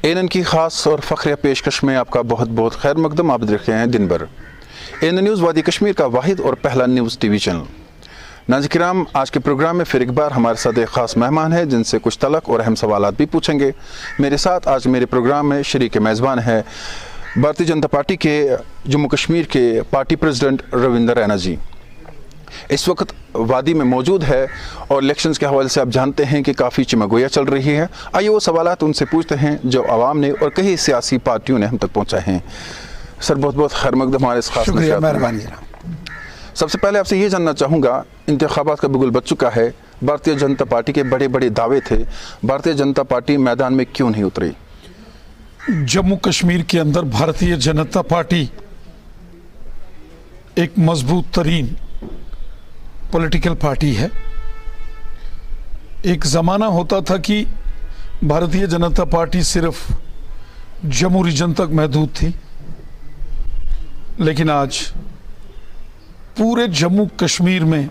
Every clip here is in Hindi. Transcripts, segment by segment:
एएनएन की ख़ास और फ़ख्रिया पेशकश में आपका बहुत बहुत खैर मकदम। आप देख रहे हैं दिन भर एएनएन न्यूज़ वादी कश्मीर का वाहिद और पहला न्यूज़ टीवी चैनल। नाज़रीन, आज के प्रोग्राम में फिर एक बार हमारे साथ एक ख़ास मेहमान है जिनसे कुछ तलक और अहम सवालात भी पूछेंगे। मेरे साथ आज मेरे प्रोग्राम में शरीक मेज़बान है भारतीय जनता पार्टी के जम्मू कश्मीर के पार्टी प्रेसिडेंट रविंदर रैना जी। इस वक्त वादी में मौजूद है और इलेक्शंस के हवाले से आप जानते हैं कि काफ़ी चिमगोया चल रही है। आइए वो सवालात उनसे पूछते हैं जो आवाम ने और कई सियासी पार्टियों ने हम तक पहुँचाए हैं। सर, बहुत बहुत खैर मकदम हमारे इस खास शुक्रिया, मेहरबानी। सबसे पहले आपसे ये जानना चाहूँगा, इंतखाबात का बिगुल बज चुका है, भारतीय जनता पार्टी के बड़े बड़े दावे थे, भारतीय जनता पार्टी मैदान में क्यों नहीं उतरी? जम्मू कश्मीर के अंदर भारतीय जनता पार्टी एक मजबूत तरीन पॉलिटिकल पार्टी है। एक ज़माना होता था कि भारतीय जनता पार्टी सिर्फ जम्मू रीजन तक महदूद थी, लेकिन आज पूरे जम्मू कश्मीर में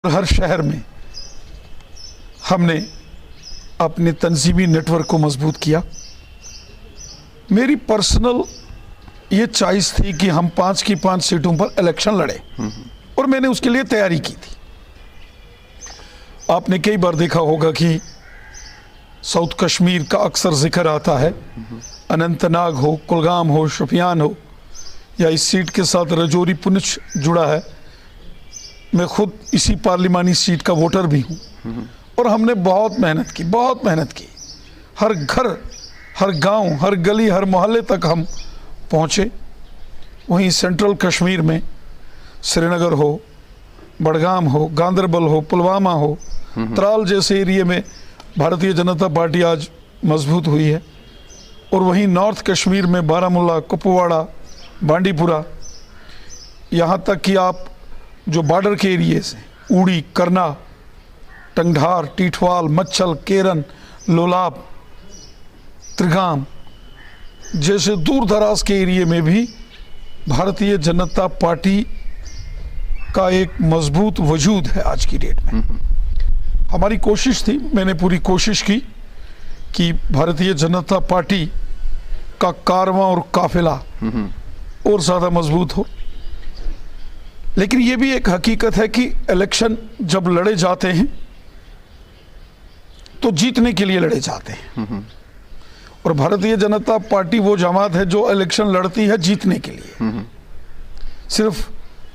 हर शहर में हमने अपने तंजीमी नेटवर्क को मजबूत किया। मेरी पर्सनल ये चॉइस थी कि हम 5 की 5 सीटों पर इलेक्शन लड़े और मैंने उसके लिए तैयारी की थी। आपने कई बार देखा होगा कि साउथ कश्मीर का अक्सर जिक्र आता है, अनंतनाग हो, कुलगाम हो, शोपियान हो, या इस सीट के साथ रजौरी पुंछ जुड़ा है। मैं खुद इसी पार्लिमानी सीट का वोटर भी हूँ और हमने बहुत मेहनत की। हर घर, हर गांव, हर गली, हर मोहल्ले तक हम पहुँचे। वहीं सेंट्रल कश्मीर में श्रीनगर हो, बडगाम हो, गांदरबल हो, पुलवामा हो, त्राल जैसे एरिया में भारतीय जनता पार्टी आज मजबूत हुई है। और वहीं नॉर्थ कश्मीर में बारामुल्ला, कुपवाड़ा, बांडीपुरा, यहाँ तक कि आप जो बॉर्डर के एरिए से उड़ी, करना, टंगधार, टीठवाल, मच्छल, केरन, लोलाब, त्रिगाम जैसे दूर दराज के एरिए में भी भारतीय जनता पार्टी का एक मजबूत वजूद है आज की डेट में। हमारी कोशिश थी, मैंने पूरी कोशिश की कि भारतीय जनता पार्टी का कारवां और काफिला और ज़्यादा मजबूत हो। लेकिन ये भी एक हकीकत है कि इलेक्शन जब लड़े जाते हैं तो जीतने के लिए लड़े जाते हैं, और भारतीय जनता पार्टी वो जमात है जो इलेक्शन लड़ती है जीतने के लिए, सिर्फ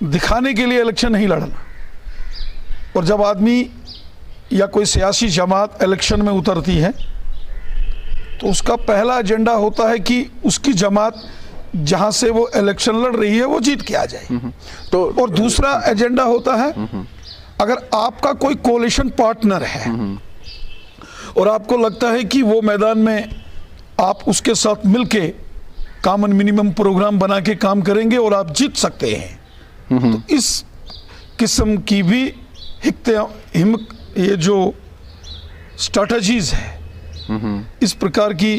दिखाने के लिए इलेक्शन नहीं लड़ना। और जब आदमी या कोई सियासी जमात इलेक्शन में उतरती है तो उसका पहला एजेंडा होता है कि उसकी जमात जहां से वो इलेक्शन लड़ रही है वो जीत के आ जाए। तो और दूसरा एजेंडा होता है, अगर आपका कोई कोalition पार्टनर है और आपको लगता है कि वो मैदान में आप उसके साथ मिलके कॉमन मिनिमम प्रोग्राम बना के काम करेंगे और आप जीत सकते हैं, तो इस किस्म की भी ये जो स्ट्रैटेजीज है, इस प्रकार की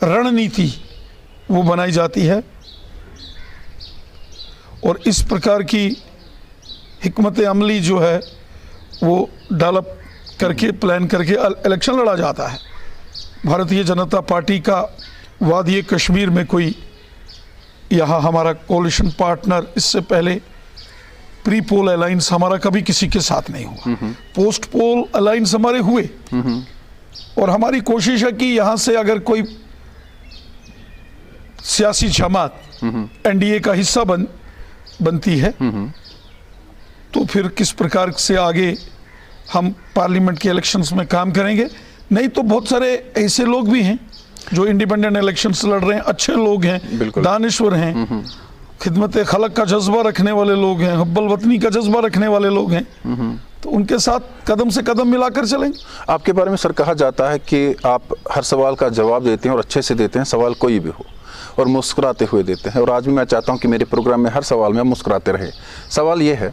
रणनीति वो बनाई जाती है और इस प्रकार की हिकमत अमली जो है वो डेवलप करके, प्लान करके इलेक्शन लड़ा जाता है। भारतीय जनता पार्टी का वादी कश्मीर में कोई यहाँ हमारा कोalition पार्टनर, इससे पहले प्री पोल अलायंस हमारा कभी किसी के साथ नहीं हुआ। पोस्ट पोल अलायंस हमारे हुए और हमारी कोशिश है कि यहाँ से अगर कोई सियासी जमात एनडीए का हिस्सा बनती है तो फिर किस प्रकार से आगे हम पार्लियामेंट के इलेक्शंस में काम करेंगे। नहीं तो बहुत सारे ऐसे लोग भी हैं जो इंडिपेंडेंट इलेक्शंस लड़ रहे हैं, अच्छे लोग हैं, दानिश्वर हैं, खिदमत खलक का जज्बा रखने वाले लोग हैं, हुब्बुल वतनी का जज्बा रखने वाले लोग हैं, तो उनके साथ कदम से कदम मिलाकर चलेंगे। आपके बारे में सर कहा जाता है कि आप हर सवाल का जवाब देते हैं और अच्छे से देते हैं, सवाल कोई भी हो, और मुस्कुराते हुए देते हैं। और आज भी मैं चाहता हूं कि मेरे प्रोग्राम में हर सवाल में आप मुस्कुराते रहे। सवाल ये है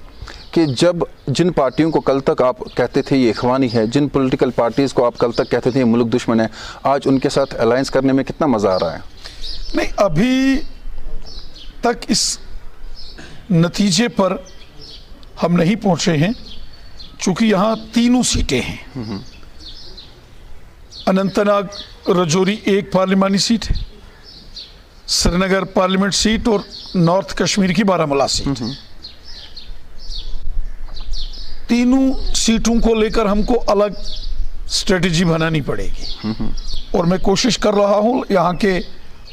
कि जब जिन पार्टियों को कल तक आप कहते थे ये इखवानी है, जिन पॉलिटिकल पार्टीज़ को आप कल तक कहते थे ये मुल्क दुश्मन है, आज उनके साथ अलायंस करने में कितना मज़ा आ रहा है? नहीं, अभी तक इस नतीजे पर हम नहीं पहुंचे हैं, चूंकि यहाँ तीनों सीटें हैं। अनंतनाग रजौरी एक पार्लिमानी सीट है, श्रीनगर पार्लियामेंट सीट और नॉर्थ कश्मीर की बारामूला सीट। तीनों सीटों को लेकर हमको अलग स्ट्रेटेजी बनानी पड़ेगी और मैं कोशिश कर रहा हूं यहाँ के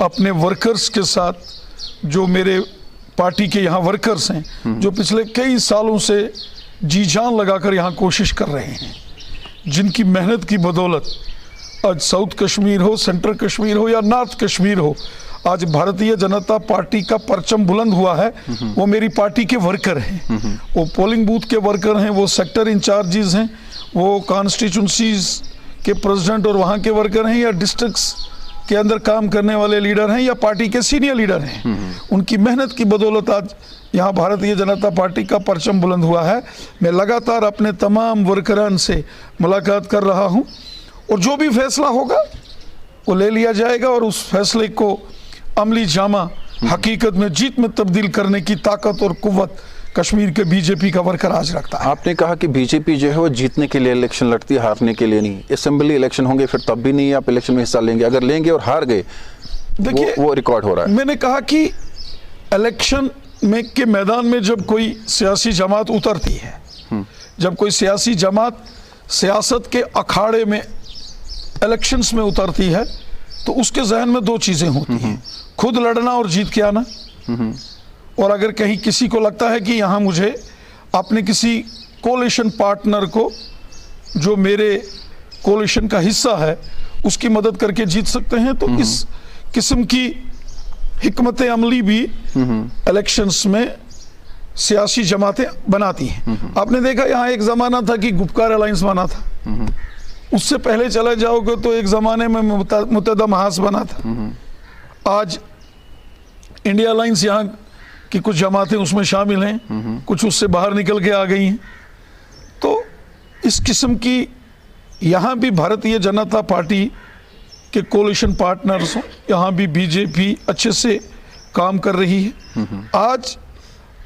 अपने वर्कर्स के साथ, जो मेरे पार्टी के यहाँ वर्कर्स हैं जो पिछले कई सालों से जी जान लगाकर यहाँ कोशिश कर रहे हैं, जिनकी मेहनत की बदौलत आज साउथ कश्मीर हो, सेंट्रल कश्मीर हो या नॉर्थ कश्मीर हो, आज भारतीय जनता पार्टी का परचम बुलंद हुआ है। वो मेरी पार्टी के वर्कर हैं, वो पोलिंग बूथ के वर्कर हैं, वो सेक्टर इंचार्जेस हैं, वो कॉन्स्टिट्यूंसीज के प्रेसिडेंट और वहाँ के वर्कर हैं, या डिस्ट्रिक्ट्स के अंदर काम करने वाले लीडर हैं, या पार्टी के सीनियर लीडर हैं। उनकी मेहनत की बदौलत आज यहाँ भारतीय जनता पार्टी का परचम बुलंद हुआ है। मैं लगातार अपने तमाम वर्करान से मुलाकात कर रहा हूँ और जो भी फैसला होगा वो ले लिया जाएगा और उस फैसले को अमली जामा हकीकत में जीत में तब्दील करने की ताकत और कुव्वत कश्मीर के बीजेपी का वर्कर आज रखता है। आपने कहा कि बीजेपी जो है वो जीतने के लिए इलेक्शन लड़ती है, हारने के लिए नहीं। असेंबली इलेक्शन होंगे फिर तब भी नहीं आप इलेक्शन में हिस्सा लेंगे, अगर लेंगे और हार गए देखिए वो रिकॉर्ड हो रहा है। मैंने कहा कि इलेक्शन में के मैदान में जब कोई सियासी जमात उतरती है, जब कोई सियासी जमात सियासत के अखाड़े में इलेक्शंस में उतरती है, तो उसके जहन में दो चीजें होती हैं, खुद लड़ना और जीत के आना। और अगर कहीं किसी को लगता है कि यहाँ मुझे अपने किसी कोलिशन पार्टनर को, जो मेरे कोलिशन का हिस्सा है, उसकी मदद करके जीत सकते हैं, तो इस किस्म की हिकमत अमली भी इलेक्शंस में सियासी जमातें बनाती हैं। आपने देखा यहाँ एक जमाना था कि गुपकार अलायंस बना था, उससे पहले चले जाओगे तो एक जमाने में मुत्तहदा महाज बना था। आज इंडिया अलायंस यहाँ की कुछ जमातें उसमें शामिल हैं, कुछ उससे बाहर निकल के आ गई हैं। तो इस किस्म की यहाँ भी भारतीय जनता पार्टी के कोलिशन पार्टनर्स, यहाँ भी बीजेपी अच्छे से काम कर रही है। आज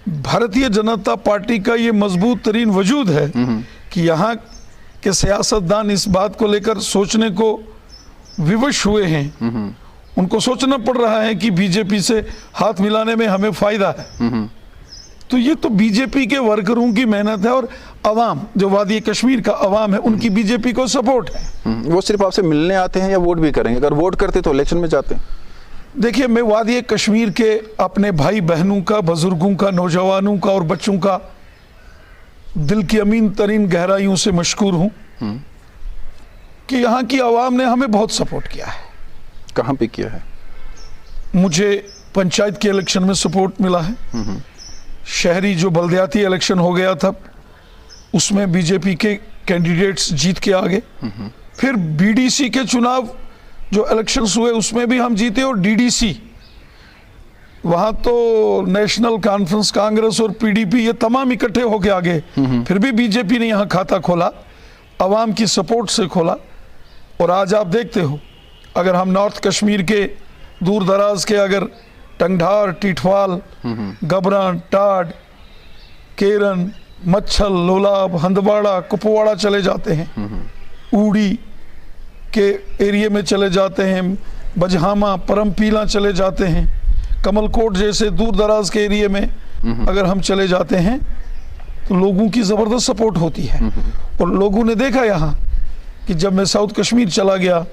भारतीय जनता पार्टी का ये मजबूत तरीन वजूद है कि यहाँ के सियासतदान इस बात को लेकर सोचने को विवश हुए हैं, उनको सोचना पड़ रहा है कि बीजेपी से हाथ मिलाने में हमें फायदा है। तो ये तो बीजेपी के वर्करों की मेहनत है और अवाम, जो वादी कश्मीर का अवाम है, उनकी बीजेपी को सपोर्ट है। वो सिर्फ आपसे मिलने आते हैं या वोट भी करेंगे? अगर वोट करते तो इलेक्शन में जाते हैं। देखिए, मैं वादी कश्मीर के अपने भाई बहनों का, बुजुर्गों का, नौजवानों का और बच्चों का दिल की अमीन तरीन गहराइयों से मशकूर हूं कि यहाँ की आवाम ने हमें बहुत सपोर्ट किया है। कहाँ पे किया है? मुझे पंचायत के इलेक्शन में सपोर्ट मिला है, शहरी जो बल्दियाती इलेक्शन हो गया था उसमें बीजेपी के कैंडिडेट्स जीत के आ गए, फिर बीडीसी के चुनाव जो इलेक्शंस हुए उसमें भी हम जीते, और डीडीसी वहां तो नेशनल कॉन्फ्रेंस कांग्रेस और पीडीपी ये तमाम इकट्ठे होके आ गए, फिर भी बीजेपी ने यहाँ खाता खोला, अवाम की सपोर्ट से खोला। और आज आप देखते हो, अगर हम नॉर्थ कश्मीर के दूर दराज के अगर टंगढार, टिठवाल, गबरान, टाड, केरन, मच्छल, लोलाब, हंदवाड़ा, कुपवाड़ा चले जाते हैं, ऊड़ी के एरिया में चले जाते हैं, बजहामा, परमपीला चले जाते हैं, कमलकोट जैसे दूर दराज के एरिया में अगर हम चले जाते हैं तो लोगों की ज़बरदस्त सपोर्ट होती है। और लोगों ने देखा यहाँ कि जब मैं साउथ कश्मीर चला गया,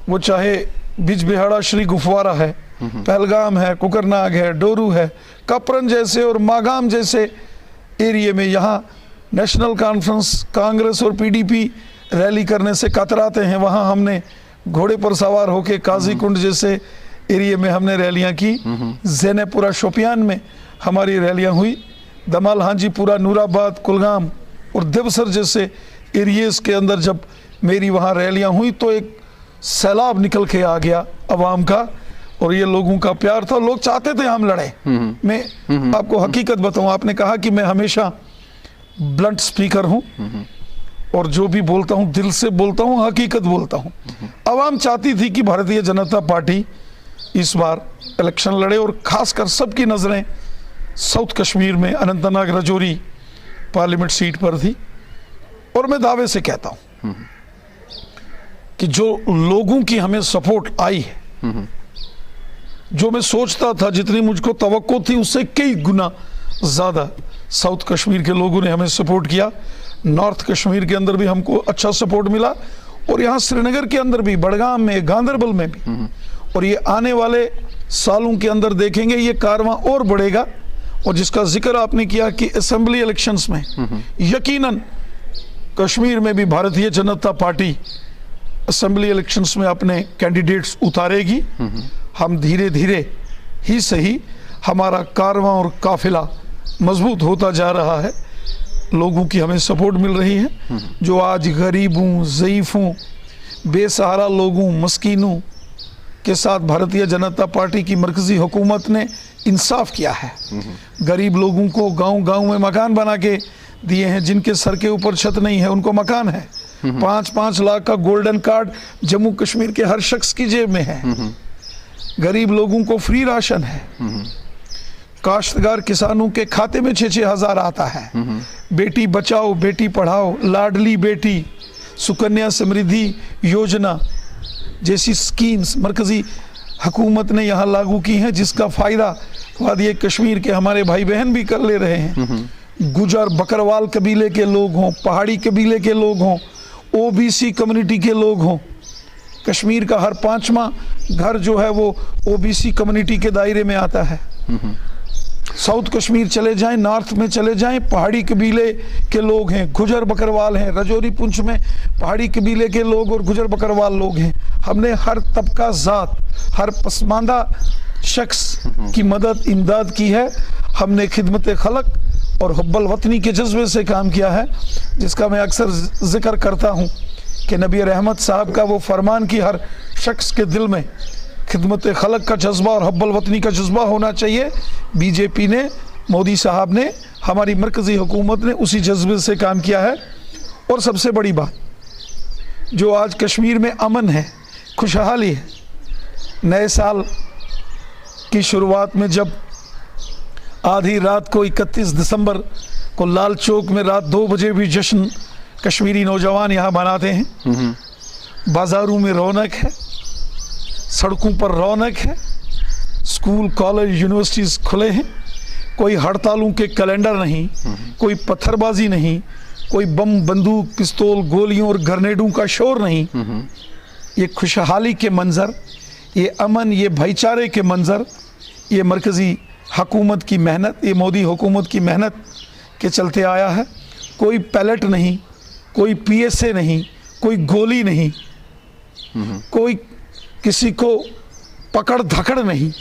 वो चाहे बिजबिहाड़ा श्री गुफवारा है, पहलगाम है, कुकरनाग है, डोरू है, कपरन जैसे और मागाम जैसे एरिया में यहाँ नेशनल कॉन्फ्रेंस कांग्रेस और पीडीपी रैली करने से कतराते हैं। वहाँ हमने घोड़े पर सवार होके काजी कुंड जैसे एरिया में हमने रैलियाँ की, ज़ैनपुरा शोपियान में हमारी रैलियाँ हुई, दमाल हांजीपुरा, नूराबाद, कुलगाम और देवसर जैसे एरियाज़ के अंदर जब मेरी वहाँ रैलियाँ हुई तो एक सैलाब निकल के आ गया अवाम का, और ये लोगों का प्यार था। लोग चाहते थे हम लड़े। मैं आपको हकीकत बताऊं, आपने कहा कि मैं हमेशा ब्लंट स्पीकर हूं और जो भी बोलता हूं दिल से बोलता हूं, हकीकत बोलता हूं। आवाम चाहती थी कि भारतीय जनता पार्टी इस बार इलेक्शन लड़े और खासकर सबकी नजरें साउथ कश्मीर में अनंतनाग रजौरी पार्लियामेंट सीट पर थी। और मैं दावे से कहता हूं कि जो लोगों की हमें सपोर्ट आई है, जो मैं सोचता था जितनी मुझको तवक्को थी उससे कई गुना ज्यादा साउथ कश्मीर के लोगों ने हमें सपोर्ट किया। नॉर्थ कश्मीर के अंदर भी हमको अच्छा सपोर्ट मिला और यहाँ श्रीनगर के अंदर भी, बड़गाम में, गांदरबल में भी। और ये आने वाले सालों के अंदर देखेंगे ये कारवां और बढ़ेगा। और जिसका जिक्र आपने किया कि असेंबली इलेक्शंस में यकीनन कश्मीर में भी Bharatiya Janata party assembly elections में अपने कैंडिडेट्स उतारेगी। हम धीरे धीरे ही सही, हमारा कारवां और काफिला मजबूत होता जा रहा है। लोगों की हमें सपोर्ट मिल रही है। जो आज गरीबों, ज़ईफ़ों, बेसहारा लोगों, मस्कीनों के साथ भारतीय जनता पार्टी की मरकजी हुकूमत ने इंसाफ किया है। गरीब लोगों को गांव-गांव में मकान बना के दिए हैं। जिनके सर के ऊपर छत नहीं है उनको मकान है। 5-5 लाख का गोल्डन कार्ड जम्मू कश्मीर के हर शख्स की जेब में है। गरीब लोगों को फ्री राशन है। काश्तकार किसानों के खाते में 6-6 हज़ार आता है। बेटी बचाओ बेटी पढ़ाओ, लाडली बेटी, सुकन्या समृद्धि योजना जैसी स्कीम्स मरकजी हुकूमत ने यहाँ लागू की हैं, जिसका फ़ायदा वादी कश्मीर के हमारे भाई बहन भी कर ले रहे हैं। गुजर बकरवाल कबीले के लोग हों, पहाड़ी कबीले के लोग हों, ओबीसी कम्युनिटी के लोग हों। कश्मीर का हर 5वां घर जो है वो ओबीसी कम्युनिटी के दायरे में आता है। साउथ कश्मीर चले जाएं, नॉर्थ में चले जाएं, पहाड़ी कबीले के लोग हैं, गुजर बकरवाल हैं। रजौरी पुंछ में पहाड़ी कबीले के लोग और गुजर बकरवाल लोग हैं। हमने हर तबका ज़ात, हर पसमानदा शख्स की मदद इमदाद की है। हमने खिदमत खलक और हुब्बल वतनी के जज्बे से काम किया है, जिसका मैं अक्सर जिक्र करता हूँ कि नबी रहमत साहब का वो फरमान कि हर शख्स के दिल में खिदमत खलक का जज्बा और हुब्बल वतनी का जज्बा होना चाहिए। बीजेपी ने, मोदी साहब ने, हमारी मरकज़ी हुकूमत ने उसी जज्बे से काम किया है। और सबसे बड़ी बात, जो आज कश्मीर में अमन है, खुशहाली है। नए साल की शुरुआत में जब आधी रात को 31 दिसंबर को लाल चौक में रात 2 बजे भी जश्न कश्मीरी नौजवान यहाँ मनाते हैं। बाज़ारों में रौनक है, सड़कों पर रौनक है, स्कूल कॉलेज यूनिवर्सिटीज़ खुले हैं। कोई हड़तालों के कैलेंडर नहीं, कोई पत्थरबाजी नहीं, कोई बम बंदूक पिस्तौल गोलियों और ग्रेनेडों का शोर नहीं। ये खुशहाली के मंजर, ये अमन, ये भाईचारे के मंजर, ये मरकज़ी हुकूमत की मेहनत, ये मोदी हुकूमत की मेहनत के चलते आया है। कोई पैलेट नहीं, कोई पीएसए नहीं, कोई गोली नहीं, कोई किसी को पकड़ धकड़ नहीं।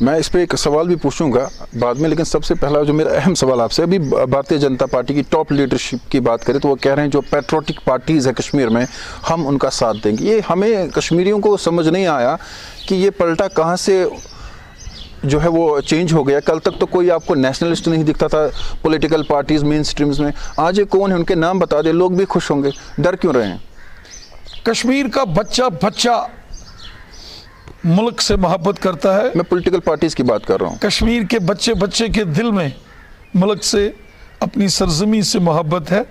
मैं इस पे एक सवाल भी पूछूंगा बाद में, लेकिन सबसे पहला जो मेरा अहम सवाल आपसे, अभी भारतीय जनता पार्टी की टॉप लीडरशिप की बात करें तो वो कह रहे हैं जो पैट्रियोटिक पार्टीज़ है कश्मीर में हम उनका साथ देंगे। ये हमें कश्मीरियों को समझ नहीं आया कि ये पलटा कहाँ से जो है वो चेंज हो गया। कल तक तो कोई आपको नेशनलिस्ट नहीं दिखता था पॉलिटिकल पार्टीज़ मेन स्ट्रीम्स में, आज ये कौन है, उनके नाम बता दे, लोग भी खुश होंगे। डर क्यों रहे हैं? कश्मीर का बच्चा बच्चा मुल्क से मोहब्बत करता है। मैं पॉलिटिकल पार्टीज़ की बात कर रहा हूँ। कश्मीर के बच्चे बच्चे के दिल में मुल्क से, अपनी सरजमी से मोहब्बत है।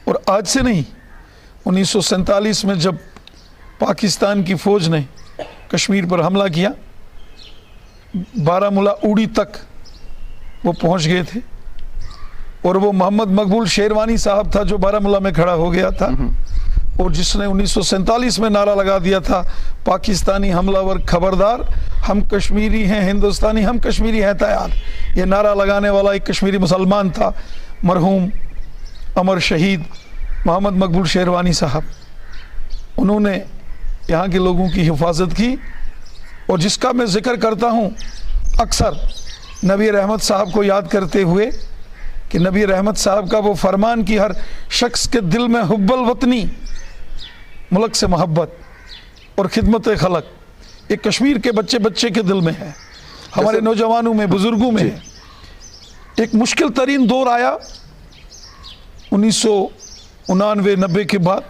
और आज से नहीं, 1947 में जब पाकिस्तान की फ़ौज ने कश्मीर पर हमला किया, बारामूला उड़ी तक वो पहुंच गए थे। और वो मोहम्मद मकबूल शेरवानी साहब था जो बारामूला में खड़ा हो गया था और जिसने 1947 में नारा लगा दिया था, पाकिस्तानी हमलावर खबरदार, हम कश्मीरी हैं हिंदुस्तानी, हम कश्मीरी हैं तैयार। ये नारा लगाने वाला एक कश्मीरी मुसलमान था, मरहूम अमर शहीद मोहम्मद मकबूल शेरवानी साहब। उन्होंने यहाँ के लोगों की हिफाजत की और जिसका मैं जिक्र करता हूँ अक्सर नबी रहमत साहब को याद करते हुए कि नबी रहमत साहब का वो फरमान कि हर शख्स के दिल में हुब्बल वतनी, मुल्क से मोहब्बत और खिदमत खलक, एक कश्मीर के बच्चे बच्चे के दिल में है, हमारे नौजवानों में, बुजुर्गों में है। एक मुश्किल तरीन दौर आया 1999-90 के बाद,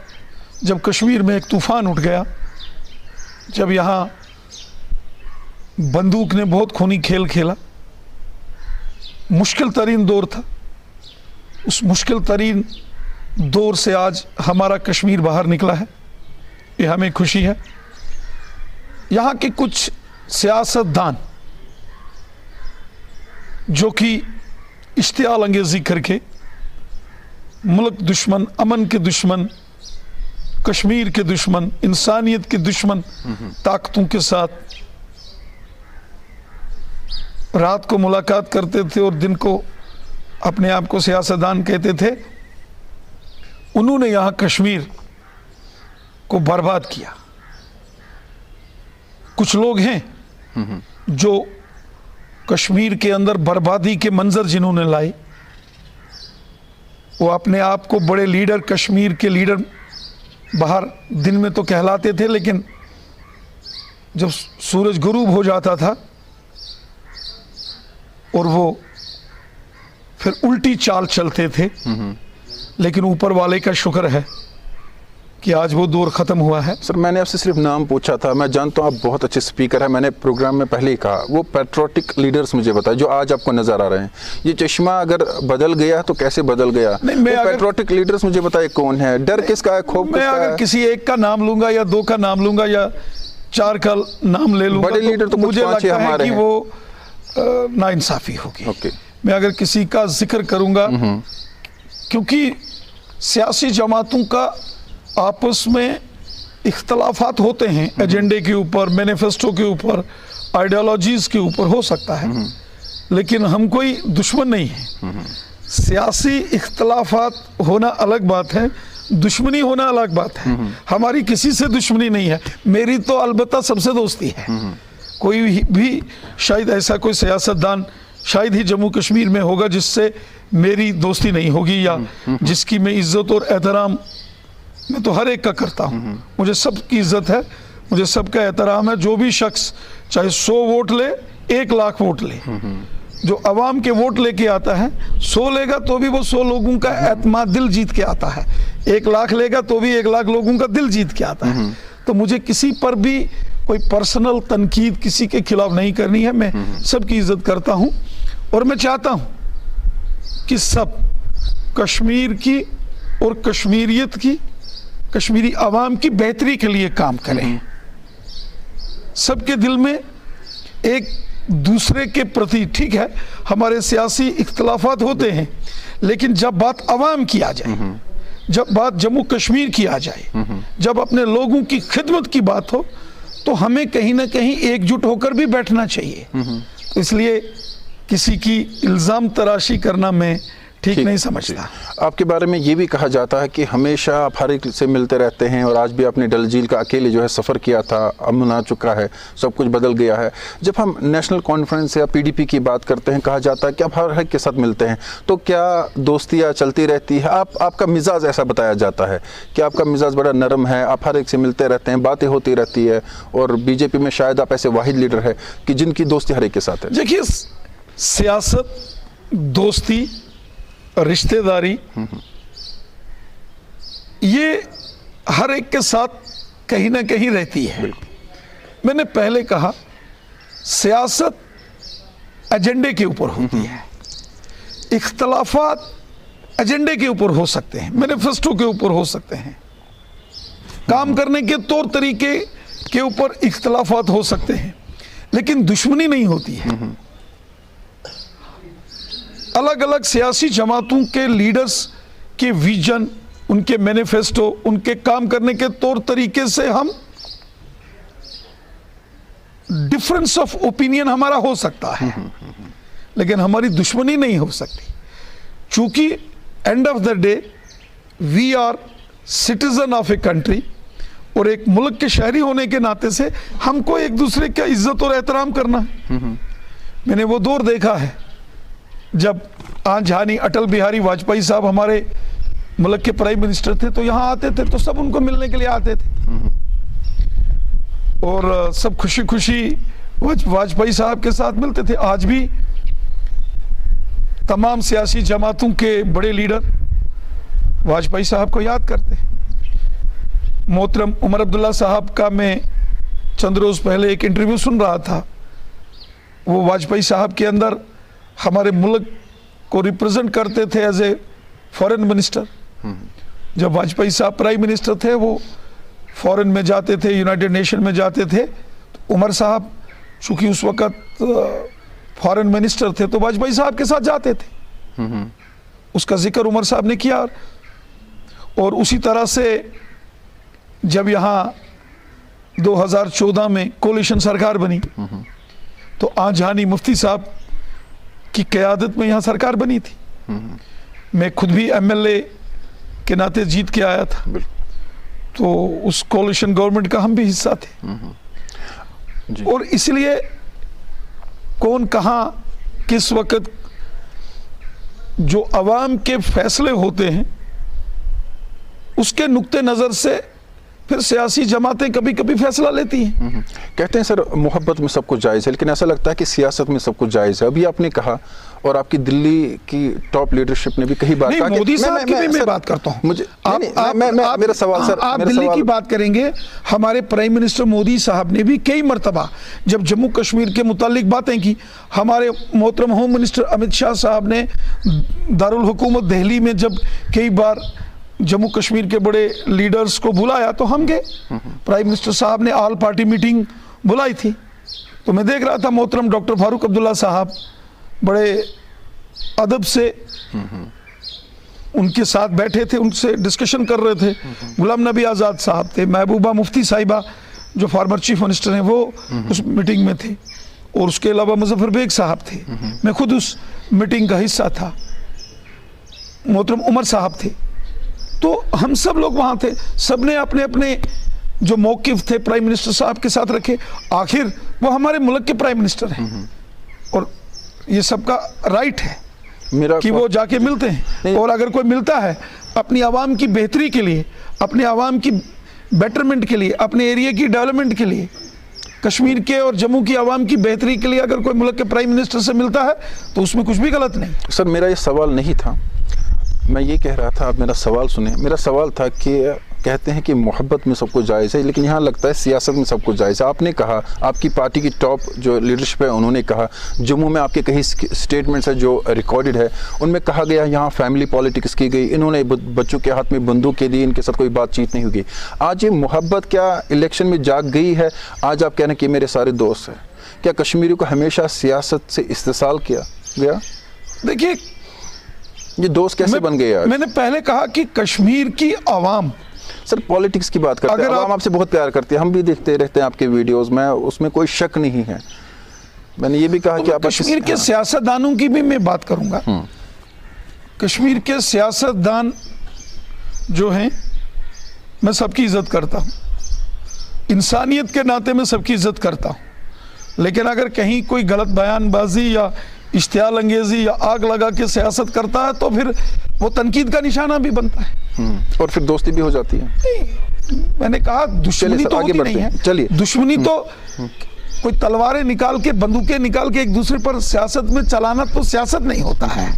जब कश्मीर में एक तूफान उठ गया, जब यहाँ बंदूक ने बहुत खूनी खेल खेला। मुश्किल तरीन दौर था। उस मुश्किल तरीन दौर से आज हमारा कश्मीर बाहर निकला है, ये हमें खुशी है। यहाँ के कुछ सियासतदान जो कि इश्तियाल अंगेजी करके मुल्क दुश्मन, अमन के दुश्मन, कश्मीर के दुश्मन, इंसानियत के दुश्मन ताकतों के साथ रात को मुलाकात करते थे और दिन को अपने आप को सियासतदान कहते थे, उन्होंने यहाँ कश्मीर को बर्बाद किया। कुछ लोग हैं जो कश्मीर के अंदर बर्बादी के मंजर जिन्होंने लाए, वो अपने आप को बड़े लीडर, कश्मीर के लीडर बाहर दिन में तो कहलाते थे, लेकिन जब सूरज गुरूब हो जाता था और वो फिर उल्टी चाल चलते थे। लेकिन ऊपर वाले का शुक्र है कि आज वो दौर ख़त्म हुआ है। सर, मैंने आपसे सिर्फ नाम पूछा था, मैं जानता हूँ आप बहुत अच्छे स्पीकर हैं, मैंने प्रोग्राम में पहले ही कहा, वो पैट्रियोटिक लीडर्स मुझे बताए जो आज आपको नज़र आ रहे हैं। ये चश्मा अगर बदल गया तो कैसे बदल गया? पैट्रियोटिक लीडर्स मुझे बताए कौन है, डर किसका है, खौफ किसका है? मैं अगर किसी एक का नाम लूंगा या दो का नाम लूंगा या चार का नाम ले लूंगा, बड़े लीडर तो मुझे लगता है कि वो नाइंसाफी होगी। मैं अगर किसी का जिक्र करूंगा, क्योंकि सियासी जमातों का आपस में इख्तलाफात होते हैं, एजेंडे के ऊपर, मैनिफेस्टो के ऊपर, आइडियोलॉजीज के ऊपर हो सकता है, लेकिन हम कोई दुश्मन नहीं है। सियासी इख्तलाफात होना अलग बात है, दुश्मनी होना अलग बात है। हमारी किसी से दुश्मनी नहीं है, मेरी तो अलबत्ता सबसे दोस्ती है। कोई भी शायद ऐसा कोई सियासतदान शायद ही जम्मू कश्मीर में होगा जिससे मेरी दोस्ती नहीं होगी, या जिसकी मैं इज्जत और एहतराम मैं तो हर एक का करता हूँ। मुझे सबकी इज्जत है, मुझे सबका एहतराम है। जो भी शख्स चाहे 100 वोट ले, 1 लाख वोट ले, जो अवाम के वोट लेके आता है, 100 लेगा तो भी वो 100 लोगों का एतमाद दिल जीत के आता है, 1 लाख लेगा तो भी 1 लाख लोगों का दिल जीत के आता है। तो मुझे किसी पर भी कोई पर्सनल तनकीद किसी के खिलाफ नहीं करनी है। मैं सबकी इज्जत करता हूँ और मैं चाहता हूँ कि सब कश्मीर की और कश्मीरियत की, कश्मीरी आवाम की बेहतरी के लिए काम करें। सबके दिल में एक दूसरे के प्रति, ठीक है हमारे सियासी इख्तलाफात होते हैं, लेकिन जब बात आवाम की आ जाए, जब बात जम्मू कश्मीर की आ जाए, जब अपने लोगों की खिदमत की बात हो, तो हमें कहीं ना कहीं एकजुट होकर भी बैठना चाहिए। तो इसलिए किसी की इल्ज़ाम तराशी करना मैं ठीक नहीं समझता। आपके बारे में ये भी कहा जाता है कि हमेशा आप हर एक से मिलते रहते हैं, और आज भी आपने डल झील का अकेले जो है सफ़र किया था, अमन आ चुका है, सब कुछ बदल गया है। जब हम नेशनल कॉन्फ्रेंस या पीडीपी की बात करते हैं, कहा जाता है कि आप हर एक के साथ मिलते हैं, तो क्या दोस्तियाँ चलती रहती है? आपका मिजाज ऐसा बताया जाता है कि आपका मिजाज बड़ा नरम है, आप हर एक से मिलते रहते हैं, बातें होती रहती है, और बीजेपी में शायद आप ऐसे वाहिद लीडर है कि जिनकी दोस्ती हर एक के साथ है। देखिए, सियासत, दोस्ती, रिश्तेदारी, ये हर एक के साथ कहीं ना कहीं रहती है। मैंने पहले कहा, सियासत एजेंडे के ऊपर होती है, इख्तलाफात एजेंडे के ऊपर हो सकते हैं, मैनिफेस्टो के ऊपर हो सकते हैं, काम करने के तौर तरीके के ऊपर इख्तलाफात हो सकते हैं, लेकिन दुश्मनी नहीं होती है। अलग अलग सियासी जमातों के लीडर्स के विजन, उनके मैनिफेस्टो, उनके काम करने के तौर तरीके से हम डिफरेंस ऑफ ओपिनियन हमारा हो सकता है, लेकिन हमारी दुश्मनी नहीं हो सकती, क्योंकि end of the day we are citizen of a country, और एक मुल्क के शहरी होने के नाते से हमको एक दूसरे का इज्जत और एहतराम करना है। मैंने वो दौर देखा है जब आंझानी अटल बिहारी वाजपेयी साहब हमारे मुल्क के प्राइम मिनिस्टर थे, तो यहाँ आते थे तो सब उनको मिलने के लिए आते थे, और सब खुशी खुशी वाजपेयी साहब के साथ मिलते थे। आज भी तमाम सियासी जमातों के बड़े लीडर वाजपेयी साहब को याद करते हैं। मोहतरम उमर अब्दुल्ला साहब का मैं चंद रोज पहले एक इंटरव्यू सुन रहा था। वो वाजपेयी साहब के अंदर हमारे मुल्क को रिप्रेजेंट करते थे एज ए फॉरेन मिनिस्टर। जब वाजपेयी साहब प्राइम मिनिस्टर थे, वो फॉरेन में जाते थे, यूनाइटेड नेशन में जाते थे। तो उमर साहब चूंकि उस वक़्त फॉरेन मिनिस्टर थे, तो वाजपेयी साहब के साथ जाते थे। उसका जिक्र उमर साहब ने किया। और उसी तरह से जब यहाँ 2014 में कोलिशन सरकार बनी, तो आजहानी मुफ्ती साहब की क़यादत में यहाँ सरकार बनी थी। मैं खुद भी MLA के नाते जीत के आया था, तो उस कोलिशन गवर्नमेंट का हम भी हिस्सा थे। और इसलिए कौन कहाँ किस वक्त जो अवाम के फैसले होते हैं, उसके नुक्ते नज़र से फिर सियासी जमातें कभी कभी फैसला लेती हैं। कहते हैं सर मोहब्बत में सब कुछ जायज़ है, लेकिन ऐसा लगता है कि सियासत में सब कुछ जायज़ है। अभी आपने कहा, और आपकी दिल्ली की टॉप लीडरशिप ने भी कई बार कहा, मोदी साहब की भी मैं बात करता हूं। मुझे मेरा सवाल सर, आप दिल्ली की बात करेंगे, हमारे प्राइम मिनिस्टर मोदी साहब ने भी कई मर्तबा जब जम्मू कश्मीर के मुतालिक बातें की, हमारे मोहतरम होम मिनिस्टर अमित शाह साहब ने दारुल हुकूमत दिल्ली में जब कई बार जम्मू कश्मीर के बड़े लीडर्स को बुलाया, तो हम गए। प्राइम मिनिस्टर साहब ने ऑल पार्टी मीटिंग बुलाई थी, तो मैं देख रहा था मोहतरम डॉक्टर फारूक अब्दुल्ला साहब बड़े अदब से उनके साथ बैठे थे, उनसे डिस्कशन कर रहे थे। गुलाम नबी आज़ाद साहब थे, महबूबा मुफ्ती साहिबा जो फॉर्मर चीफ मिनिस्टर हैं, वो उस मीटिंग में थे, और उसके अलावा मुजफ्फर बेग साहब थे। मैं खुद उस मीटिंग का हिस्सा था। मोहतरम उमर साहब थे। तो हम सब लोग वहाँ थे। सब ने अपने अपने जो मौक़िफ़ थे प्राइम मिनिस्टर साहब के साथ रखे। आखिर वो हमारे मुल्क के प्राइम मिनिस्टर हैं, और ये सबका राइट है कि वो जाके मिलते हैं। और अगर कोई मिलता है अपनी आवाम की बेहतरी के लिए, अपने आवाम की बेटरमेंट के लिए, अपने एरिया की डेवलपमेंट के लिए, कश्मीर के और जम्मू की आवाम की बेहतरी के लिए अगर कोई मुल्क के प्राइम मिनिस्टर से मिलता है, तो उसमें कुछ भी गलत नहीं। सर मेरा ये सवाल नहीं था, मैं ये कह रहा था, आप मेरा सवाल सुने। मेरा सवाल था कि कहते हैं कि मोहब्बत में सब कुछ जायज़ है, लेकिन यहाँ लगता है सियासत में सब कुछ जायज़ है। आपने कहा, आपकी पार्टी की टॉप जो लीडरशिप है उन्होंने कहा, जम्मू में आपके कई स्टेटमेंट्स है जो रिकॉर्डेड है, उनमें कहा गया यहाँ फैमिली पॉलिटिक्स की गई, इन्होंने बच्चों के हाथ में बंदूकें दी, इनके साथ कोई बातचीत नहीं होगी। आज ये मोहब्बत क्या इलेक्शन में जाग गई है? आज आप कह रहे हैं कि मेरे सारे दोस्त हैं। क्या कश्मीरियों को हमेशा सियासत से इस्तेसाल किया गया? देखिए, ये दोस्त कैसे बन गए आज? मैंने पहले कहा कि कश्मीर की आवाम, सर पॉलिटिक्स की बात करते हैं, आवाम आपसे बहुत प्यार करती है, हम भी देखते रहते हैं आपके वीडियोस में, उसमें कोई शक नहीं है। मैंने ये भी कहा कि आप कश्मीर के सियासतदानों की भी मैं बात करूंगा। कश्मीर के सियासतदान जो हैं, मैं सबकी इज्जत करता हूं, इंसानियत के नाते मैं सबकी इज्जत करता हूं। लेकिन अगर कहीं कोई गलत बयानबाजी या इश्तियाल अंगेजी या आग लगा के सियासत करता है, तो फिर वो तनकीद का निशाना भी बनता है, और फिर दोस्ती भी हो जाती है। नहीं, मैंने कहा दुश्मनी तो होती नहीं है। चलिए, दुश्मनी तो कोई तलवारें निकाल के, बंदूकें निकाल के एक दूसरे पर सियासत में चलाना तो सियासत नहीं होता है।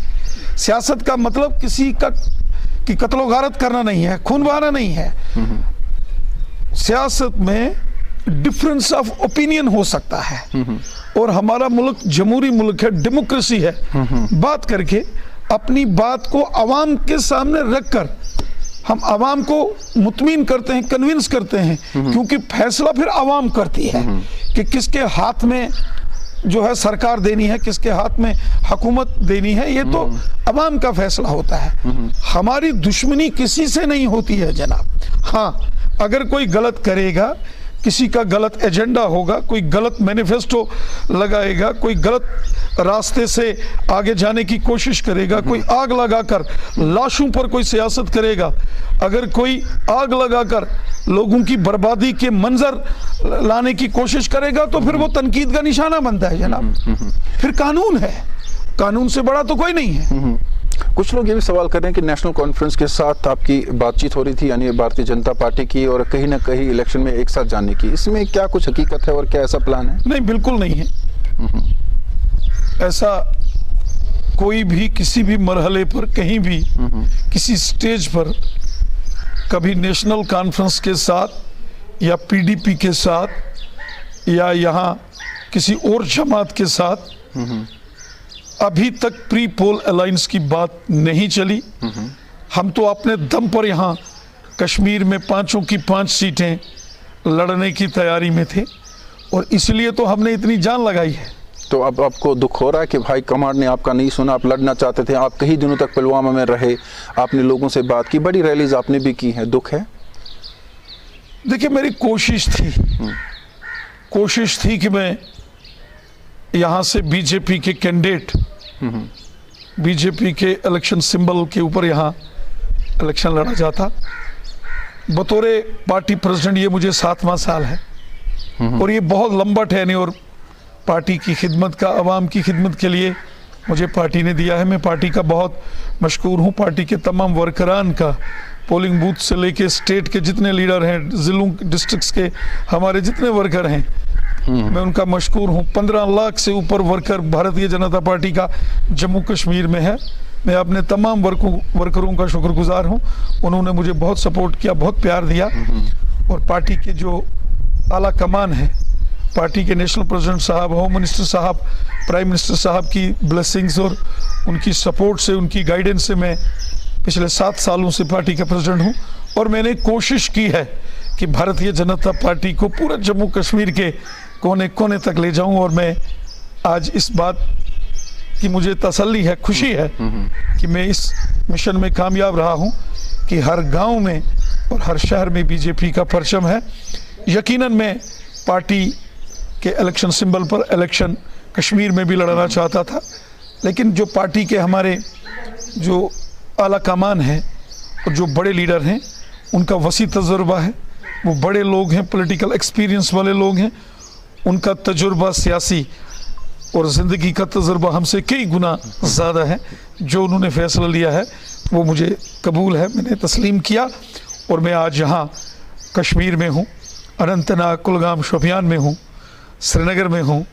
सियासत का मतलब किसी का की कत्लो गारत करना नहीं है, खून बहाना नहीं है। सियासत में डिफरेंस ऑफ ओपिनियन हो सकता है, और हमारा मुल्क जमहूरी मुल्क है, डेमोक्रेसी है। बात करके अपनी बात को आवाम के सामने रखकर हम आवाम को मुतमीन करते हैं, कन्विंस करते हैं, क्योंकि फैसला फिर आवाम करती है कि किसके हाथ में जो है सरकार देनी है, किसके हाथ में हुकूमत देनी है। ये तो आवाम का फैसला होता है। हमारी दुश्मनी किसी से नहीं होती है जनाब। हाँ, अगर कोई गलत करेगा, किसी का गलत एजेंडा होगा, कोई गलत मैनिफेस्टो लगाएगा, कोई गलत रास्ते से आगे जाने की कोशिश करेगा, कोई आग लगाकर लाशों पर कोई सियासत करेगा, अगर कोई आग लगाकर लोगों की बर्बादी के मंजर लाने की कोशिश करेगा, तो फिर वो तनकीद का निशाना बनता है जनाब। फिर कानून है, कानून से बड़ा तो कोई नहीं है। कुछ लोग ये भी सवाल कर रहे हैं कि नेशनल कॉन्फ्रेंस के साथ आपकी बातचीत हो रही थी, यानी भारतीय जनता पार्टी की, और कहीं ना कहीं इलेक्शन में एक साथ जाने की। इसमें क्या कुछ हकीकत है और क्या ऐसा प्लान है? नहीं, बिल्कुल नहीं है। ऐसा कोई भी किसी भी मरहले पर कहीं भी किसी स्टेज पर कभी नेशनल कॉन्फ्रेंस के साथ या पीडीपी के साथ या यहाँ किसी और जमात के साथ अभी तक प्री पोल अलायंस की बात नहीं चली। हम तो अपने दम पर यहाँ कश्मीर में 5 की 5 सीटें लड़ने की तैयारी में थे और इसलिए तो हमने इतनी जान लगाई है। तो अब आपको दुख हो रहा है कि भाई कमांड ने आपका नहीं सुना, आप लड़ना चाहते थे, आप कई दिनों तक पुलवामा में रहे, आपने लोगों से बात की, बड़ी रैलीज आपने भी की है, दुख है? देखिए, मेरी कोशिश थी कि मैं यहाँ से बीजेपी के कैंडिडेट, बीजेपी के इलेक्शन सिंबल के ऊपर यहाँ इलेक्शन लड़ा जाता। बतौर पार्टी प्रेसिडेंट ये मुझे 7वां साल है और ये बहुत लंबा टेन्योर पार्टी की खिदमत का, आवाम की खिदमत के लिए मुझे पार्टी ने दिया है। मैं पार्टी का बहुत मशकूर हूँ। पार्टी के तमाम वर्करान का, पोलिंग बूथ से लेके स्टेट के जितने लीडर हैं, जिलों डिस्ट्रिक्ट्स के हमारे जितने वर्कर हैं, मैं उनका मशकूर हूँ। 15 लाख से ऊपर वर्कर भारतीय जनता पार्टी का जम्मू कश्मीर में है। मैं अपने तमाम वर्करों का शुक्रगुजार हूँ। उन्होंने मुझे बहुत सपोर्ट किया, बहुत प्यार दिया और पार्टी के जो आला कमान है, पार्टी के नेशनल प्रेसिडेंट साहब, होम मिनिस्टर साहब, प्राइम मिनिस्टर साहब की ब्लेसिंग्स और उनकी सपोर्ट से, उनकी गाइडेंस से मैं पिछले 7 सालों से पार्टी का प्रेसिडेंट हूँ और मैंने कोशिश की है कि भारतीय जनता पार्टी को पूरे जम्मू कश्मीर के कोने कोने तक ले जाऊं और मैं आज इस बात की मुझे तसल्ली है, खुशी है कि मैं इस मिशन में कामयाब रहा हूं कि हर गांव में और हर शहर में बीजेपी का परचम है। यकीनन मैं पार्टी के इलेक्शन सिंबल पर इलेक्शन कश्मीर में भी लड़ना चाहता था, लेकिन जो पार्टी के हमारे जो आला कमान है और जो बड़े लीडर हैं, उनका वसी तजुर्बा है, वो बड़े लोग हैं, पॉलिटिकल एक्सपीरियंस वाले लोग हैं, उनका तजुर्बा सियासी और ज़िंदगी का तजुर्बा हमसे कई गुना ज़्यादा है। जो उन्होंने फैसला लिया है वो मुझे कबूल है, मैंने तस्लीम किया और मैं आज यहाँ कश्मीर में हूँ, अनंतनाग, कुलगाम, शोपियान में हूँ, श्रीनगर में हूँ,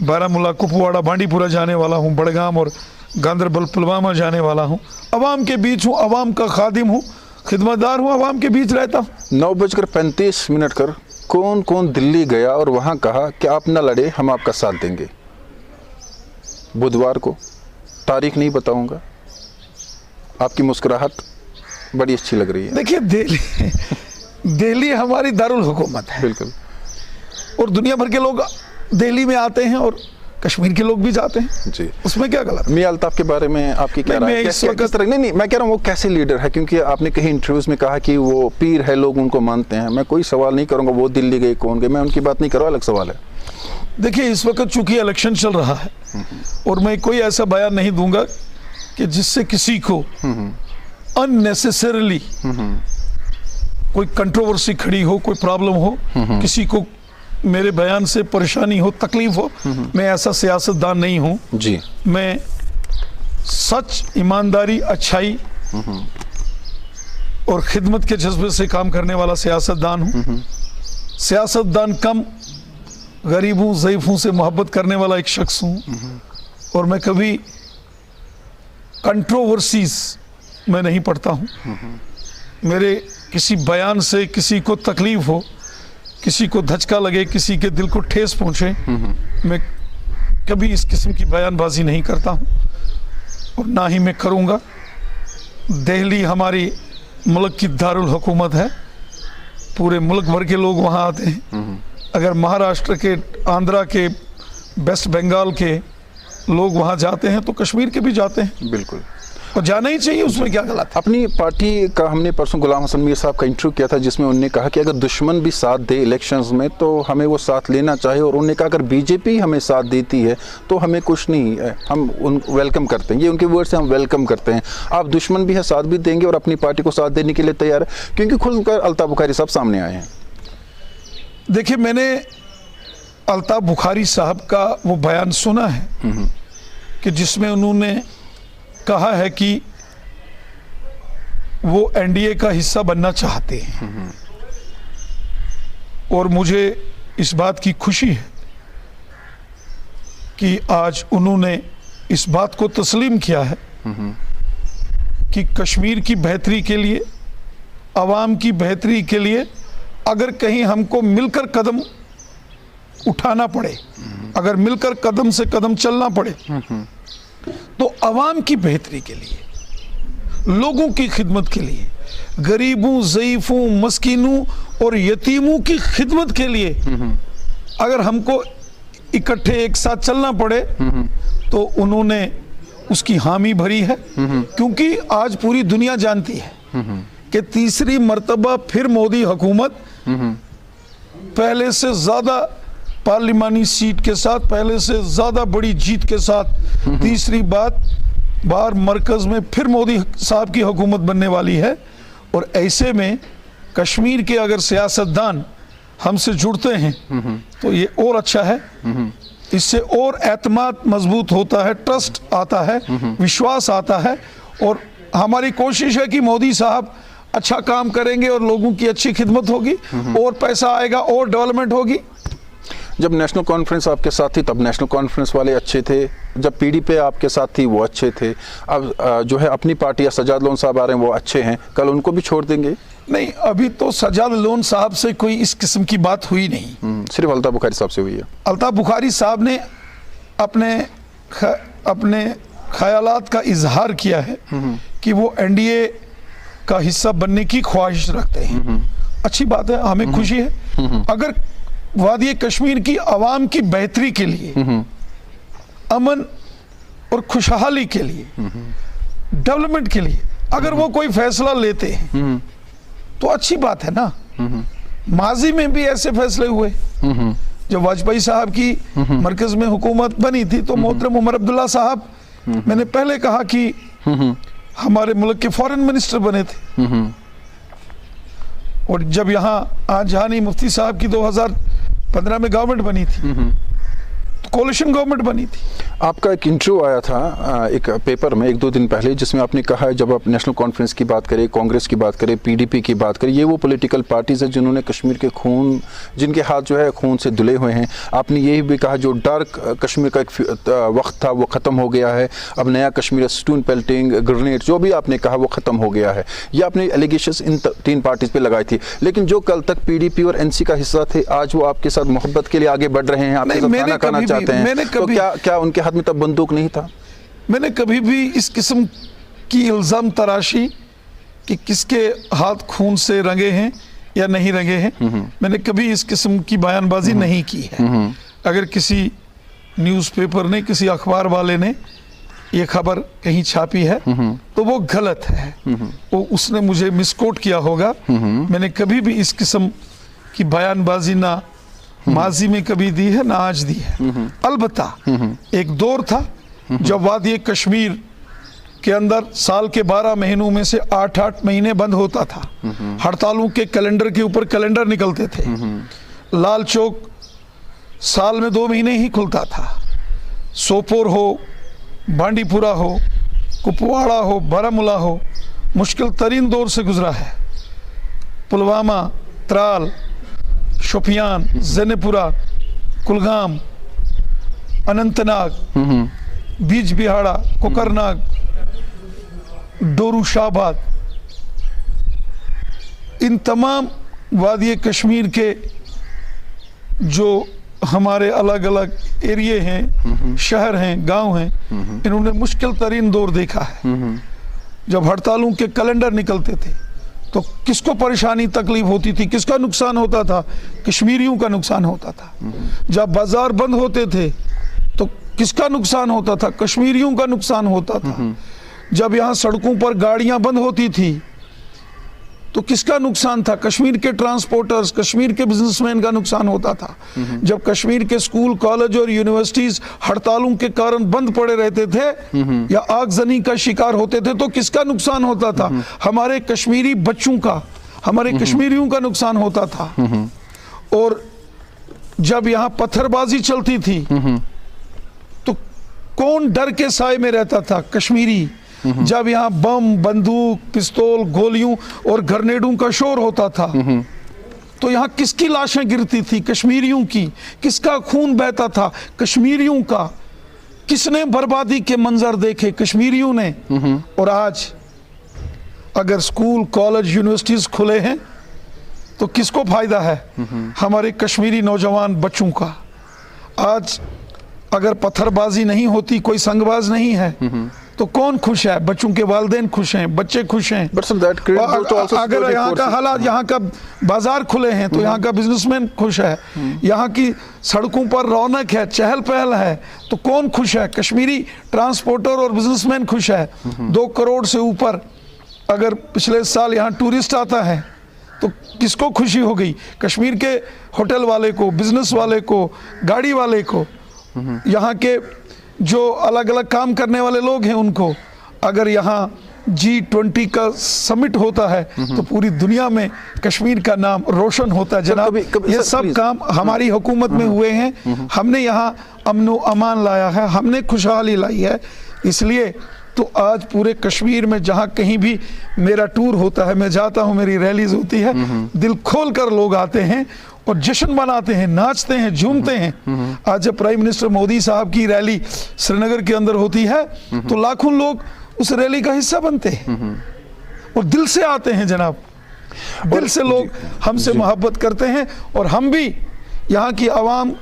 बारामूला, कुपवाड़ा, बांडीपुरा जाने वाला हूँ, बड़गाम और गांदरबल, पुलवामा जाने वाला हूँ। अवाम के बीच हूँ, अवाम का खादिम हूँ, खिदमतदार हूँ, अवाम के बीच रहता हूँ। 9:35 कर कौन कौन दिल्ली गया और वहाँ कहा कि आप न लड़े, हम आपका साथ देंगे? बुधवार को, तारीख नहीं बताऊंगा। आपकी मुस्कुराहट बड़ी अच्छी लग रही है। देखिए, दिल्ली हमारी दारुल हुकूमत है। बिल्कुल। और दुनिया भर के लोग दिल्ली में आते हैं और कश्मीर के लोग भी जाते हैं जी, उसमें क्या गलत? मियां अल्ताफ के बारे में आपकी क्या राय है? नहीं, मैं कह रहा हूँ वो कैसे लीडर है, क्योंकि आपने कहीं इंटरव्यूज में कहा कि वो पीर है, लोग उनको मानते हैं। मैं कोई सवाल नहीं करूंगा वो दिल्ली गए कौन गए, मैं उनकी बात नहीं कर रहा, अलग सवाल है। देखिए, इस वक्त चूंकि इलेक्शन चल रहा है और मैं कोई ऐसा बयान नहीं दूंगा कि जिससे किसी को अननेसेसरली कोई कंट्रोवर्सी खड़ी हो, कोई प्रॉब्लम हो, किसी को मेरे बयान से परेशानी हो, तकलीफ हो। मैं ऐसा सियासतदान नहीं हूं जी। मैं सच, ईमानदारी, अच्छाई और खिदमत के जज्बे से काम करने वाला सियासतदान हूं। सियासतदान कम, गरीबों, ज़ईफ़ों से मोहब्बत करने वाला एक शख्स हूं और मैं कभी कंट्रोवर्सीज में नहीं पढ़ता हूं। मेरे किसी बयान से किसी को तकलीफ हो, किसी को धचका लगे, किसी के दिल को ठेस पहुंचे, मैं कभी इस किस्म की बयानबाजी नहीं करता हूं और ना ही मैं करूंगा। दिल्ली हमारी मुल्क की दारुल हुकूमत है, पूरे मुल्क भर के लोग वहां आते हैं। अगर महाराष्ट्र के, आंध्रा के, वेस्ट बंगाल के लोग वहां जाते हैं तो कश्मीर के भी जाते हैं। बिल्कुल, और जाना ही चाहिए, उसमें क्या गलत? अपनी पार्टी का हमने परसों गुलाम हसन मीर साहब का इंटरव्यू किया था जिसमें उन्होंने कहा कि अगर दुश्मन भी साथ दे इलेक्शंस में तो हमें वो साथ लेना चाहिए, और उन्होंने कहा अगर बीजेपी हमें साथ देती है तो हमें कुछ नहीं है, हम उन वेलकम करते हैं। ये उनके वर्ड से, हम वेलकम करते हैं। आप दुश्मन भी है, साथ भी देंगे और अपनी पार्टी को साथ देने के लिए तैयार है? क्योंकि खुलकर अल्ताफ बुखारी साहब सामने आए हैं। देखिए, मैंने अल्ताफ बुखारी साहब का वो बयान सुना है कि जिसमें उन्होंने कहा है कि वो एनडीए का हिस्सा बनना चाहते हैं और मुझे इस बात की खुशी है कि आज उन्होंने इस बात को तस्लीम किया है कि कश्मीर की बेहतरी के लिए, आवाम की बेहतरी के लिए अगर कहीं हमको मिलकर कदम उठाना पड़े, अगर मिलकर कदम से कदम चलना पड़े, तो आवाम की बेहतरी के लिए, लोगों की खिदमत के लिए, गरीबों, ज़ईफ़ों, मस्कीनों और यतीमों की खिदमत के लिए अगर हमको इकट्ठे एक साथ चलना पड़े, तो उन्होंने उसकी हामी भरी है। क्योंकि आज पूरी दुनिया जानती है कि तीसरी मर्तबा फिर मोदी हुकूमत पहले से ज्यादा पार्लिमानी सीट के साथ, पहले से ज्यादा बड़ी जीत के साथ तीसरी बार मरकज में फिर मोदी साहब की हुकूमत बनने वाली है। और ऐसे में कश्मीर के अगर सियासतदान हमसे जुड़ते हैं तो ये और अच्छा है, इससे और एतमाद मजबूत होता है, ट्रस्ट आता है, विश्वास आता है। और हमारी कोशिश है कि मोदी साहब अच्छा काम करेंगे और लोगों की अच्छी खिदमत होगी और पैसा आएगा और डेवलपमेंट होगी। जब नेशनल कॉन्फ्रेंस आपके साथ थी तब नेशनल कॉन्फ्रेंस वाले अच्छे थे, जब पीडीपी आपके साथ थी वो अच्छे थे, अब जो है अपनी पार्टी या सजाद लोन साहब आ रहे हैं वो अच्छे हैं, कल उनको भी छोड़ देंगे? नहीं, अभी तो सजाद लोन साहब से कोई इस किस्म की बात हुई नहीं, सिर्फ अल्ताफ बुखारी साहब से हुई है। अल्ताफ बुखारी साहब ने अपने ख्यालात का इजहार किया है कि वो एनडीए का हिस्सा बनने की ख्वाहिश रखते हैं। अच्छी बात है, हमें खुशी है। अगर वादी कश्मीर की आवाम की बेहतरी के लिए, अमन और खुशहाली के लिए, डेवलपमेंट के लिए अगर वो कोई फैसला लेते हैं तो अच्छी बात है ना। माजी में भी ऐसे फैसले हुए। जब वाजपेयी साहब की मरकज में हुकूमत बनी थी तो मोहतरम उमर अब्दुल्ला साहब, मैंने पहले कहा कि हमारे मुल्क के फॉरेन मिनिस्टर बने थे। और जब यहाँ आज जहानी मुफ्ती साहब की 2015 में गवर्नमेंट बनी थी तो कोalition गवर्नमेंट बनी थी। आपका एक इंटरव्यू आया था एक पेपर में 1-2 दिन पहले, जिसमें आपने कहा है जब आप नेशनल कॉन्फ्रेंस की बात करें, कांग्रेस की बात करें, पीडीपी की बात करें, ये वो पॉलिटिकल पार्टीज हैं जिन्होंने कश्मीर के खून, जिनके हाथ जो है खून से धुले हुए हैं। आपने यही भी कहा जो डार्क कश्मीर का एक वक्त था वो ख़त्म हो गया है, अब नया कश्मीर, स्टून पेल्टिंग, ग्रेनेड, जो भी आपने कहा वो ख़त्म हो गया है। ये आपने एलिगेशंस इन 3 पार्टीज पे लगाई थी। लेकिन जो कल तक पीडीपी और एनसी का हिस्सा थे, आज वो आपके साथ मोहब्बत के लिए आगे बढ़ रहे हैं, आपके साथ खाना खाना चाहते हैं, तो क्या उनके हाथ में तब बंदूक नहीं था? मैंने कभी भी इस किस्म की इल्ज़ाम तराशी कि किसके हाथ खून से रंगे हैं या नहीं रंगे हैं, मैंने कभी इस किस्म की बयानबाजी नहीं की है। अगर किसी न्यूज़पेपर ने, किसी अखबार वाले ने ये खबर कहीं छापी है तो वो गलत है, वो उसने मुझे मिसकोट किया होगा। मैंने कभी भी इस किस्म की बयानबाजी ना माजी में कभी दी है ना आज दी है। अलबत्ता एक दौर था जब वादी कश्मीर के अंदर साल के 12 महीनों में से 8-8 महीने बंद होता था। हड़तालों के कैलेंडर के ऊपर कैलेंडर निकलते थे। लाल चौक साल में 2 महीने ही खुलता था। सोपोर हो, बांडीपुरा हो, कुपवाड़ा हो, बारामूला हो, मुश्किल तरीन दौर से गुजरा है। पुलवामा, त्राल, शोपियान, ज़ेनेपुरा, कुलगाम, अनंतनाग, बीज बिहाड़ा, कोकरनाग, डोरू शाहबाद, इन तमाम वादी कश्मीर के जो हमारे अलग अलग एरिए हैं, शहर हैं, गांव हैं, इन्होंने मुश्किल तरीन दौर देखा है। जब हड़तालों के कैलेंडर निकलते थे तो किसको परेशानी तकलीफ होती थी, किसका नुकसान होता था? कश्मीरियों का नुकसान होता था। जब बाजार बंद होते थे तो किसका नुकसान होता था? कश्मीरियों का नुकसान होता था। जब यहाँ सड़कों पर गाड़ियां बंद होती थी तो किसका नुकसान था? कश्मीर के ट्रांसपोर्टर्स, कश्मीर के बिजनेसमैन का नुकसान होता था। जब कश्मीर के स्कूल, कॉलेज और यूनिवर्सिटीज हड़तालों के कारण बंद पड़े रहते थे या आगजनी का शिकार होते थे तो किसका नुकसान होता था? हमारे कश्मीरी बच्चों का, हमारे कश्मीरियों का नुकसान होता था। और जब यहाँ पत्थरबाजी चलती थी तो कौन डर के साए में रहता था? कश्मीरी। जब यहाँ बम, बंदूक, पिस्तौल, गोलियों और ग्रेनेडों का शोर होता था तो यहाँ किसकी लाशें गिरती थी? कश्मीरियों की। किसका खून बहता था? कश्मीरियों का। किसने बर्बादी के मंजर देखे? कश्मीरियों ने। और आज अगर स्कूल, कॉलेज, यूनिवर्सिटीज खुले हैं तो किसको फायदा है? हमारे कश्मीरी नौजवान बच्चों का। आज अगर पत्थरबाजी नहीं होती, कोई संगबाज नहीं है, तो कौन खुश है? बच्चों के वालिदैन खुश हैं, बच्चे खुश हैं। अगर यहाँ का हालात, यहाँ का बाजार खुले हैं तो यहाँ का बिजनेसमैन खुश है, यहाँ की सड़कों पर रौनक है, चहल पहल है, तो कौन खुश है? कश्मीरी ट्रांसपोर्टर और बिजनेसमैन खुश है। 2 करोड़ से ऊपर अगर पिछले साल यहाँ टूरिस्ट आता है तो किसको खुशी हो गई? कश्मीर के होटल वाले को, बिजनेस वाले को, गाड़ी वाले को, यहाँ के जो अलग अलग काम करने वाले लोग हैं उनको। अगर यहाँ G20 का समिट होता है तो पूरी दुनिया में कश्मीर का नाम रोशन होता है। जनाब, ये सब काम हमारी हुकूमत में हुए हैं। हमने यहाँ अमन अमान लाया है, हमने खुशहाली लाई है। इसलिए तो आज पूरे कश्मीर में जहाँ कहीं भी मेरा टूर होता है, मैं जाता हूँ, मेरी रैलीज होती है, दिल खोल कर लोग आते हैं और जश्न मनाते हैं, नाचते हैं, झूमते हैं। आज जब प्राइम मिनिस्टर मोदी साहब की रैली श्रीनगर के अंदर होती है तो लाखों लोग उस रैली का हिस्सा बनते हैं और दिल से आते हैं जनाब। दिल से लोग हमसे मोहब्बत करते हैं और हम भी यहाँ की आवाम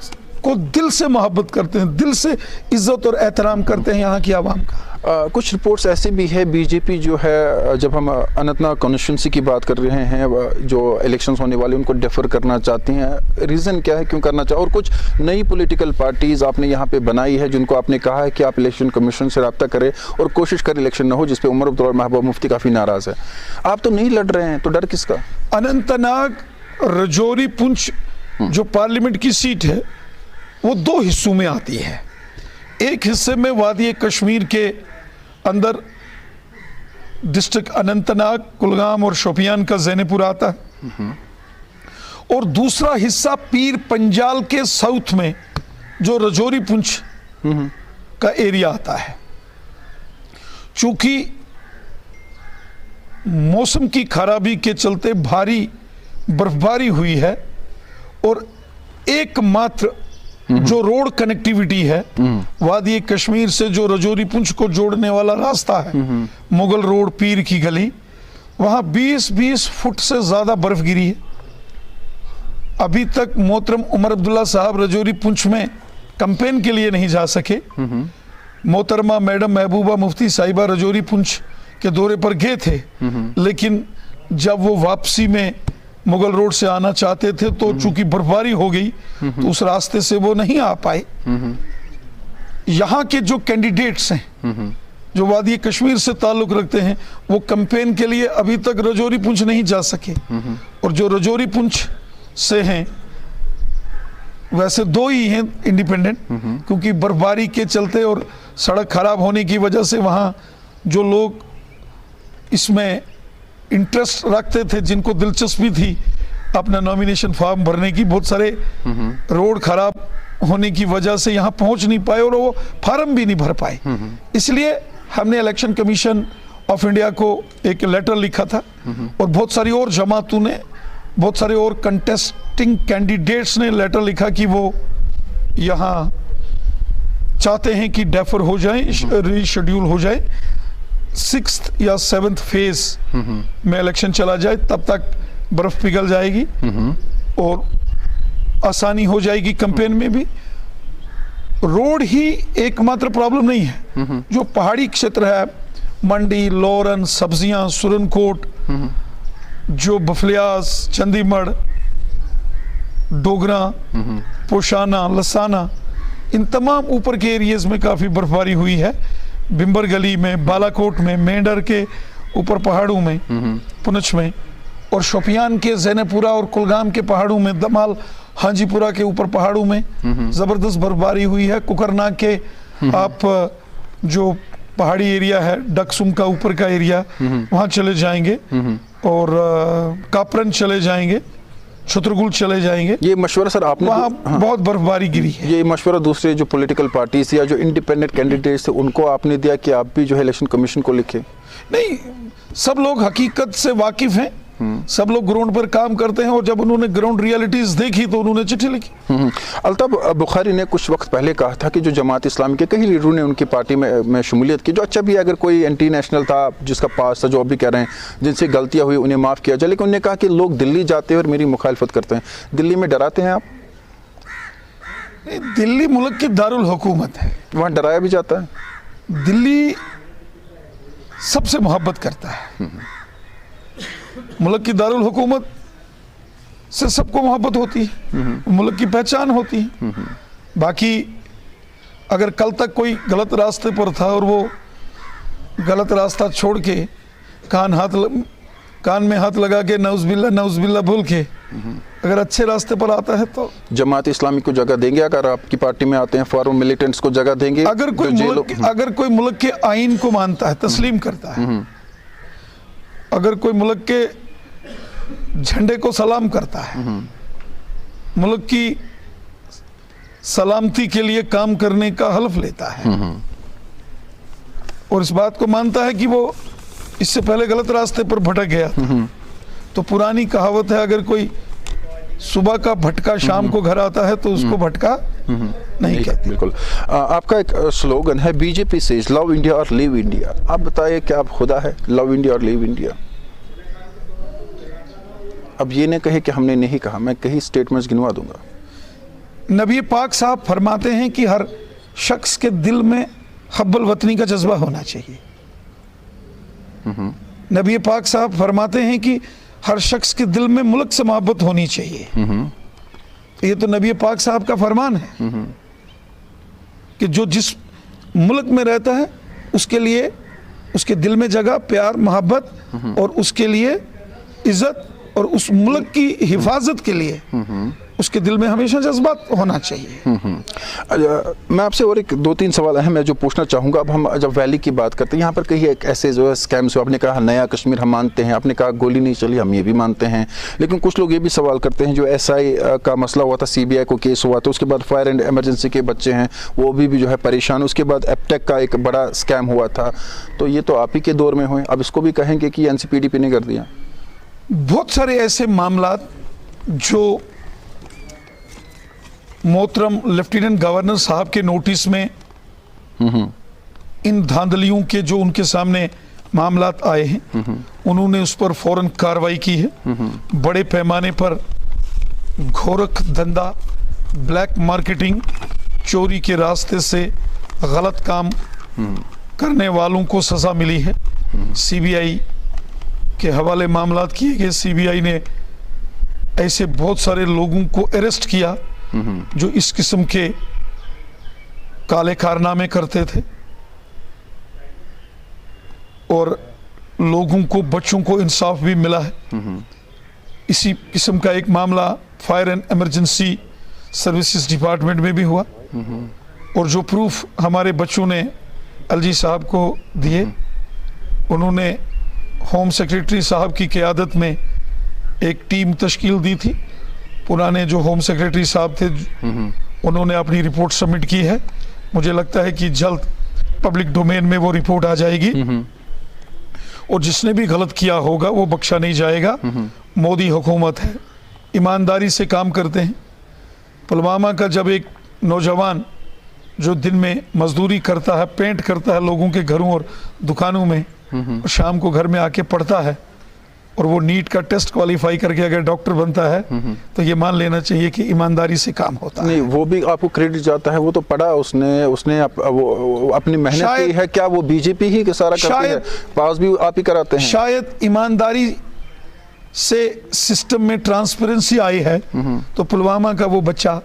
को दिल से मोहब्बत करते हैं, दिल से इज्जत और एहतराम करते हैं यहाँ की आवाम का। कुछ रिपोर्ट्स ऐसी भी है, बीजेपी जो है, जब हम अनंतनाग कॉन्स्टिट्यूंसी की बात कर रहे हैं, जो इलेक्शंस होने वाले उनको डेफर करना चाहती हैं। रीज़न क्या है, क्यों करना चाहे? और कुछ नई पॉलिटिकल पार्टीज़ आपने यहाँ पे बनाई है जिनको आपने कहा है कि आप इलेक्शन कमीशन से रब्ता करें और कोशिश करें इलेक्शन ना हो, जिस पे उमर अब्दुल्ला और महबूबा मुफ्ती काफ़ी नाराज़ है। आप तो नहीं लड़ रहे हैं, तो डर किसका? अनंतनाग, रजौरी, पुंछ जो पार्लियामेंट की सीट है वो 2 हिस्सों में आती है। एक हिस्से में वादी कश्मीर के अंदर डिस्ट्रिक्ट अनंतनाग, कुलगाम और शोपियान का ज़ैनपुर आता है, और दूसरा हिस्सा पीर पंजाल के साउथ में जो रजौरी पुंछ का एरिया आता है। चूंकि मौसम की खराबी के चलते भारी बर्फबारी हुई है और एकमात्र जो रोड कनेक्टिविटी है वादी कश्मीर से, जो रजौरी पुंछ को जोड़ने वाला रास्ता है, मुगल रोड, पीर की गली, वहां 20-20 फुट से ज्यादा बर्फ गिरी है। अभी तक मोहतरम उमर अब्दुल्ला साहब रजौरी पुंछ में कैंपेन के लिए नहीं जा सके। मोहतरमा मैडम महबूबा मुफ्ती साहिबा रजौरी पुंछ के दौरे पर गए थे, लेकिन जब वो वापसी में मुगल रोड से आना चाहते थे तो चूंकि बर्फबारी हो गई तो उस रास्ते से वो नहीं आ पाए। यहाँ के जो कैंडिडेट्स हैं जो वादी कश्मीर से ताल्लुक रखते हैं, वो कैंपेन के लिए अभी तक रजौरी पुंछ नहीं जा सके। और जो रजौरी पुंछ से हैं, वैसे 2 ही हैं इंडिपेंडेंट, क्योंकि बर्फबारी के चलते और सड़क खराब होने की वजह से वहाँ जो लोग इसमें इंटरेस्ट रखते थे, जिनको दिलचस्पी थी अपना नॉमिनेशन फॉर्म भरने की, बहुत सारे रोड खराब होने की वजह से यहाँ पहुंच नहीं पाए और वो फार्म भी नहीं भर पाए। इसलिए हमने इलेक्शन कमीशन ऑफ इंडिया को एक लेटर लिखा था और बहुत सारी और जमातों ने, बहुत सारे और कंटेस्टिंग कैंडिडेट्स ने लेटर लिखा कि वो यहाँ चाहते हैं कि डेफर हो जाए, रीशेड्यूल हो जाए, 6th या 7th फेज में इलेक्शन चला जाए, तब तक बर्फ पिघल जाएगी और आसानी हो जाएगी कैंपेन में भी। रोड ही एकमात्र प्रॉब्लम नहीं है, जो पहाड़ी क्षेत्र है, मंडी, लोरन, सब्जियां, सुरनकोट, जो बफलियास, चंदीमढ़, डोगरा, पोशाना, लसाना, इन तमाम ऊपर के एरियाज में काफ़ी बर्फबारी हुई है। बिम्बर गली में, बालाकोट में, मेंढर के ऊपर पहाड़ों में, पुंछ में, और शोपियान के ज़ैनपुरा और कुलगाम के पहाड़ों में, दमाल हाजीपुरा के ऊपर पहाड़ों में ज़बरदस्त बर्फबारी हुई है। कुकरनाग के आप जो पहाड़ी एरिया है, डकसुम का ऊपर का एरिया, वहाँ चले जाएंगे और कापरन चले जाएंगे, छतरगुल चले जाएंगे। ये मशवरा सर आपने, वहाँ बहुत बर्फबारी गिरी है। ये मशवरा दूसरे जो पॉलिटिकल पार्टीज या जो इंडिपेंडेंट कैंडिडेट्स थे उनको आपने दिया कि आप भी जो है इलेक्शन कमीशन को लिखें? नहीं, सब लोग हकीकत से वाकिफ हैं सब लोग ग्राउंड पर काम करते हैं, और जब उन्होंने ग्राउंड रियलिटीज देखी तो उन्होंने चिट्ठी लिखी। अल्ताफ बुखारी ने कुछ वक्त पहले कहा था कि जो जमात इस्लामी के कई लीडरों ने उनकी पार्टी में शमूलियत की, जो अच्छा भी अगर कोई एंटी नेशनल था जिसका पास था, जो अभी कह रहे हैं जिनसे गलतियां हुई उन्हें माफ़ किया जाए, लेकिन उन्होंने कहा कि लोग दिल्ली जाते हैं और मेरी मुखालफत करते हैं। दिल्ली में डराते हैं आप? दिल्ली मुल्क की दारुल हुकूमत है, वहाँ डराया भी जाता है? दिल्ली सबसे मोहब्बत करता है। मुल्क की दारुल हुकूमत से सबको मोहब्बत होती है, मुल्क की पहचान होती है। बाकी अगर कल तक कोई गलत रास्ते पर था और वो गलत रास्ता छोड़ के कान में हाथ लगा के नौज़बिल्ला बोल के अगर अच्छे रास्ते पर आता है तो जमात इस्लामी को जगह देंगे? अगर आपकी पार्टी में आते हैं फॉरेन मिलिटेंट्स को जगह देंगे? अगर कोई मुल्क के आइन को मानता है, तस्लीम करता है, अगर कोई मुल्क के झंडे को सलाम करता है, मुल्क की सलामती के लिए काम करने का हल्फ लेता है और इस बात को मानता है कि वो इससे पहले गलत रास्ते पर भटक गया था, तो पुरानी कहावत है, अगर कोई सुबह का भटका शाम को घर आता है तो उसको भटका नहीं कहते। बिल्कुल। आपका एक स्लोगन है बीजेपी से लव इंडिया और लीव इंडिया। आप बताइए क्या आप खुदा है लव इंडिया और लीव इंडिया? अब ये नहीं कहे कि हमने नहीं कहा, मैं कई स्टेटमेंट्स गिनवा दूंगा। नबी पाक साहब फरमाते हैं कि हर शख्स के दिल में हब्बुल वतनी का जज्बा होना चाहिए। नबी पाक साहब फरमाते हैं कि हर शख्स के दिल में मुल्क से मोहब्बत होनी चाहिए। ये तो नबी पाक साहब का फरमान है कि जो जिस मुल्क में रहता है उसके लिए उसके दिल में जगह, प्यार, मोहब्बत और उसके लिए इज्जत और उस मुल्क की हिफाजत के लिए उसके दिल में हमेशा जज्बात होना चाहिए। मैं आपसे और एक दो तीन सवाल अहम है जो पूछना चाहूँगा। अब हम जब वैली की बात करते हैं, यहाँ पर कई एक ऐसे जो है स्कैम्स हुए। आपने कहा नया कश्मीर हम मानते हैं, आपने कहा गोली नहीं चली, हम ये भी मानते हैं, लेकिन कुछ लोग ये भी सवाल करते हैं जो SI का मसला हुआ था, CBI को केस हुआ था, उसके बाद फायर एंड एमरजेंसी के बच्चे हैं वो भी जो है परेशान, उसके बाद एपटेक का एक बड़ा स्कैम हुआ था, तो ये तो आप ही के दौर में हुए, अब इसको भी कहेंगे कि NCPDP ने कर दिया? बहुत सारे ऐसे मामला जो मोहतरम लेफ्टिनेंट गवर्नर साहब के नोटिस में इन धांधलियों के जो उनके सामने मामलात आए हैं उन्होंने उस पर फौरन कार्रवाई की है। बड़े पैमाने पर गोरख धंधा, ब्लैक मार्केटिंग, चोरी के रास्ते से गलत काम करने वालों को सजा मिली है। CBI के हवाले मामलात किए गए। CBI ने ऐसे बहुत सारे लोगों को अरेस्ट किया जो इस किस्म के काले कारनामे करते थे और लोगों को, बच्चों को इंसाफ भी मिला है। इसी किस्म का एक मामला fire and emergency services department में भी हुआ और जो प्रूफ हमारे बच्चों ने LG साहब को दिए, उन्होंने होम सेक्रेटरी साहब की क़यादत में एक टीम तश्कील दी थी। पुराने जो होम सेक्रेटरी साहब थे उन्होंने अपनी रिपोर्ट सबमिट की है। मुझे लगता है कि जल्द पब्लिक डोमेन में वो रिपोर्ट आ जाएगी और जिसने भी गलत किया होगा वो बख्शा नहीं जाएगा। मोदी हुकूमत है, ईमानदारी से काम करते हैं। पुलवामा का जब एक नौजवान जो दिन में मजदूरी करता है, पेंट करता है लोगों के घरों और दुकानों में, और शाम को घर में आके पढ़ता है और वो नीट का टेस्ट क्वालिफाई करके अगर डॉक्टर बनता है तो ये मान लेना चाहिए कि ईमानदारी से काम होता है। नहीं, वो भी आपको क्रेडिट जाता है, वो तो पढ़ा उसने वो अपनी मेहनत की है। क्या वो बीजेपी ही सारा करती है? पास भी आप ही कराते हैं? शायद ईमानदारी से सिस्टम में ट्रांसपेरेंसी आई है तो पुलवामा का वो बच्चा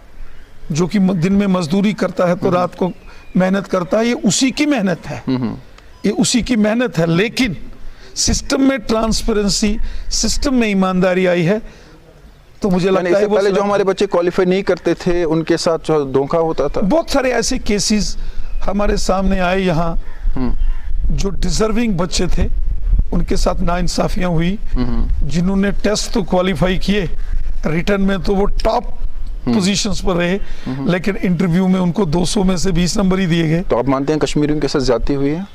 जो कि दिन में मजदूरी करता है तो रात को मेहनत करता है, ये उसी की मेहनत है, ये उसी की मेहनत है। लेकिन सिस्टम में ट्रांसपेरेंसी, सिस्टम में ईमानदारी आई है तो मुझे लगता है पहले जो हमारे बच्चे क्वालिफाई नहीं करते थे उनके साथ जो धोखा होता था। बहुत सारे ऐसे केसेस हमारे सामने आए यहाँ जो डिजर्विंग बच्चे थे उनके साथ नाइंसाफियां हुई। जिन्होंने टेस्ट तो क्वालिफाई किए, रिटर्न में तो वो टॉप पोजीशंस पर रहे, लेकिन इंटरव्यू में उनको 200 में से 20 नंबर ही दिए गए। तो आप मानते हैं कश्मीरियों के साथ ज्यादती हुई है?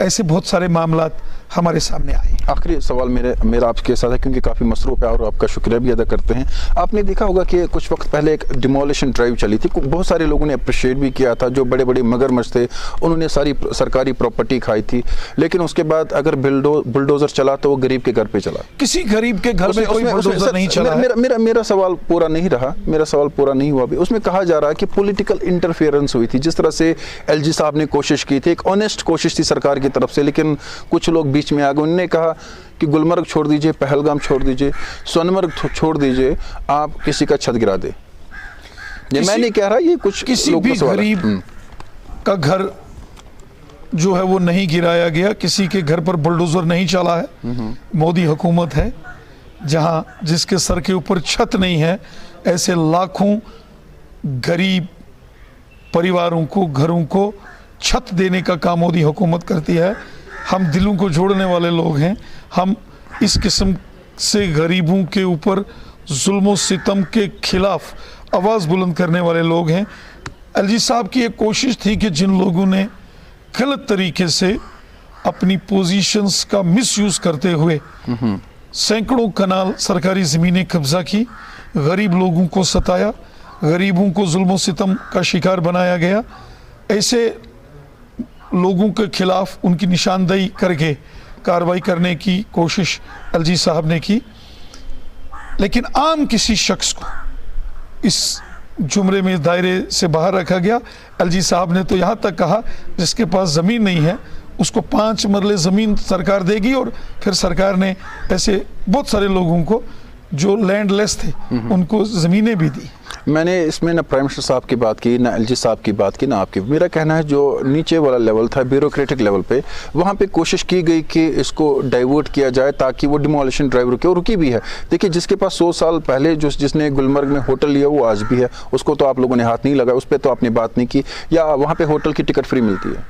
ऐसे बहुत सारे मामलात हमारे सामने आए। आखिरी सवाल मेरा आपके साथ है, क्योंकि काफ़ी मसरूफ है और आपका शुक्रिया भी अदा करते हैं। आपने देखा होगा कि कुछ वक्त पहले एक डिमोलिशन ड्राइव चली थी, बहुत सारे लोगों ने अप्रिशिएट भी किया था। जो बड़े बड़े मगरमच्छ थे उन्होंने सारी सरकारी प्रॉपर्टी खाई थी, लेकिन उसके बाद अगर बुलडोजर चला तो वो गरीब के घर पे चला। किसी गरीब के घर में कोई बुलडोजर नहीं चला। मेरा सवाल पूरा नहीं रहा, मेरा सवाल पूरा नहीं हुआ भी। उसमें कहा जा रहा है कि पॉलिटिकल इंटरफेरेंस हुई थी, जिस तरह से एलजी साहब ने कोशिश की थी, एक ऑनेस्ट कोशिश थी सरकार की तरफ से, लेकिन कुछ लोग बीच में आ गए। उन्होंने कहा कि गुलमर्ग छोड़ दीजिए, पहलगाम छोड़ दीजिए, सोनमर्ग छोड़ दीजिए, आप किसी का छत गिरा दे। ये मैं नहीं कह रहा, ये कुछ किसी भी गरीब का घर जो है वो नहीं गिराया गया, किसी के घर पर बुलडोजर नहीं चला है। मोदी हुकूमत है जहां जिसके सर के ऊपर छत नहीं है, ऐसे लाखों गरीब परिवारों को, घरों को छत देने का काम मोदी हुकूमत करती है। हम दिलों को जोड़ने वाले लोग हैं। हम इस किस्म से गरीबों के ऊपर जुल्म सितम के खिलाफ आवाज़ बुलंद करने वाले लोग हैं। एलजी साहब की एक कोशिश थी कि जिन लोगों ने गलत तरीके से अपनी पोजीशंस का मिसयूज करते हुए सैकड़ों कनाल सरकारी ज़मीनें कब्जा की, गरीब लोगों को सताया, गरीबों को जुल्म सितम का शिकार बनाया गया, ऐसे लोगों के खिलाफ उनकी निशानदेही करके कार्रवाई करने की कोशिश एलजी साहब ने की। लेकिन आम किसी शख्स को इस जुमरे में, दायरे से बाहर रखा गया। एलजी साहब ने तो यहाँ तक कहा जिसके पास ज़मीन नहीं है उसको 5 मरले ज़मीन सरकार देगी, और फिर सरकार ने ऐसे बहुत सारे लोगों को जो लैंडलेस थे उनको ज़मीनें भी दी। मैंने इसमें ना प्राइम मिनिस्टर साहब की बात की, ना एलजी साहब की बात की, ना आपकी। मेरा कहना है जो नीचे वाला लेवल था, ब्यूरोक्रेटिक लेवल पे, वहाँ पे कोशिश की गई कि इसको डाइवर्ट किया जाए ताकि वो डिमोलिशन ड्राइव रुके, और रुकी भी है। देखिए, जिसके पास 100 साल पहले जिसने गुलमर्ग में होटल लिया वो आज भी है, उसको तो आप लोगों ने हाथ नहीं लगाया, उस पर तो आपने बात नहीं की। या वहाँ पे होटल की टिकट फ्री मिलती है?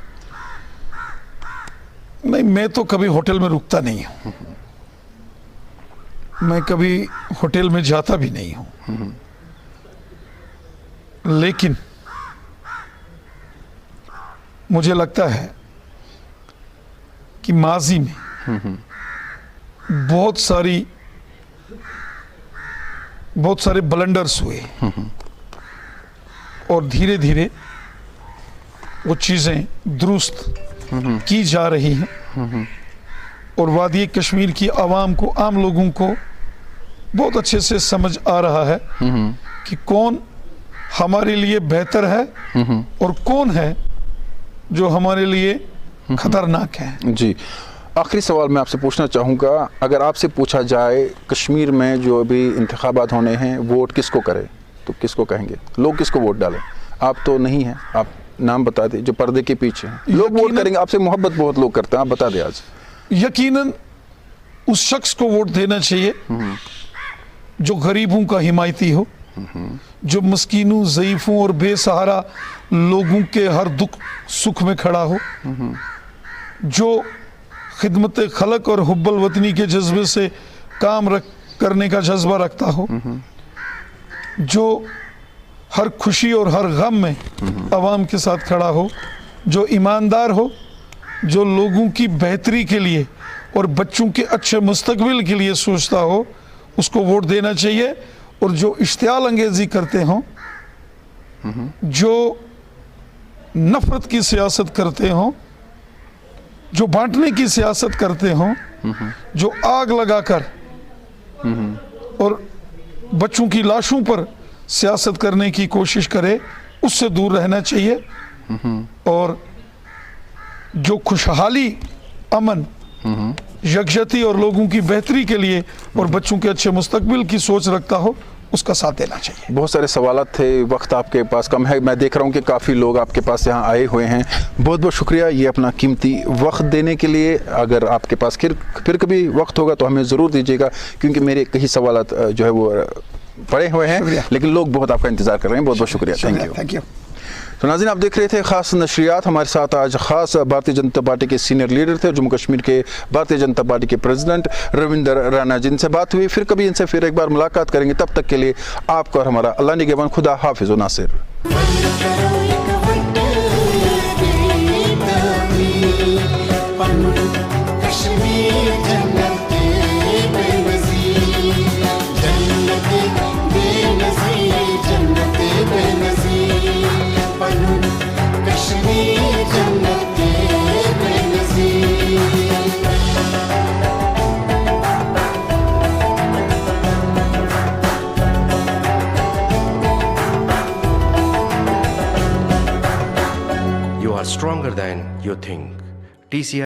नहीं, मैं तो कभी होटल में रुकता नहीं हूँ, मैं कभी होटल में जाता भी नहीं हूँ। लेकिन मुझे लगता है कि माजी में बहुत सारे ब्लंडर्स हुए, और धीरे धीरे वो चीज़ें दुरुस्त की जा रही हैं। और वादी कश्मीर की आवाम को, आम लोगों को बहुत अच्छे से समझ आ रहा है कि कौन हमारे लिए बेहतर है और कौन है जो हमारे लिए खतरनाक है। जी, आखिरी सवाल मैं आपसे पूछना चाहूँगा, अगर आपसे पूछा जाए कश्मीर में जो अभी इंतखाबात होने हैं, वोट किसको करें तो किसको कहेंगे? लोग किसको वोट डालें? आप तो नहीं हैं, आप नाम बता दें जो पर्दे के पीछे हैं। लोग वोट करेंगे, आपसे मोहब्बत बहुत लोग करते हैं, आप बता दें आज। यकीनन उस शख्स को वोट देना चाहिए जो गरीबों का हिमायती हो, जो मस्कीनों, ज़ईफ़ों और बेसहारा लोगों के हर दुख सुख में खड़ा हो, जो खिदमत खलक और हुब्बल वतनी के जज्बे से काम करने का जज्बा रखता हो, जो हर खुशी और हर गम में आवाम के साथ खड़ा हो, जो ईमानदार हो, जो लोगों की बेहतरी के लिए और बच्चों के अच्छे मुस्तकबिल के लिए सोचता हो, उसको वोट देना चाहिए। और जो इश्तियाल अंगेजी करते हों, जो नफरत की सियासत करते हों, जो बांटने की सियासत करते हों, जो आग लगाकर और बच्चों की लाशों पर सियासत करने की कोशिश करे, उससे दूर रहना चाहिए। और जो खुशहाली, अमन, यकजहती और लोगों की बेहतरी के लिए और बच्चों के अच्छे मुस्तकबिल की सोच रखता हो, उसका साथ देना चाहिए। बहुत सारे सवाल थे, वक्त आपके पास कम है। मैं देख रहा हूँ कि काफ़ी लोग आपके पास यहाँ आए हुए हैं। बहुत बहुत शुक्रिया ये अपना कीमती वक्त देने के लिए। अगर आपके पास फिर कभी वक्त होगा तो हमें ज़रूर दीजिएगा, क्योंकि मेरे कई सवाल जो है वो पड़े हुए हैं, लेकिन लोग बहुत आपका इंतज़ार कर रहे हैं। बहुत बहुत शुक्रिया, थैंक यू। तो नाज़रीन, आप देख रहे थे खास नशरियात। हमारे साथ आज खास भारतीय जनता पार्टी के सीनियर लीडर थे, जम्मू कश्मीर के भारतीय जनता पार्टी के प्रेसिडेंट रविंदर राणा, जिनसे बात हुई। फिर कभी इनसे फिर एक बार मुलाकात करेंगे। तब तक के लिए आपको और हमारा अल्लाह निगहबान। खुदा हाफिज़ व Nasir. Kashmir. You are stronger than you think. TCI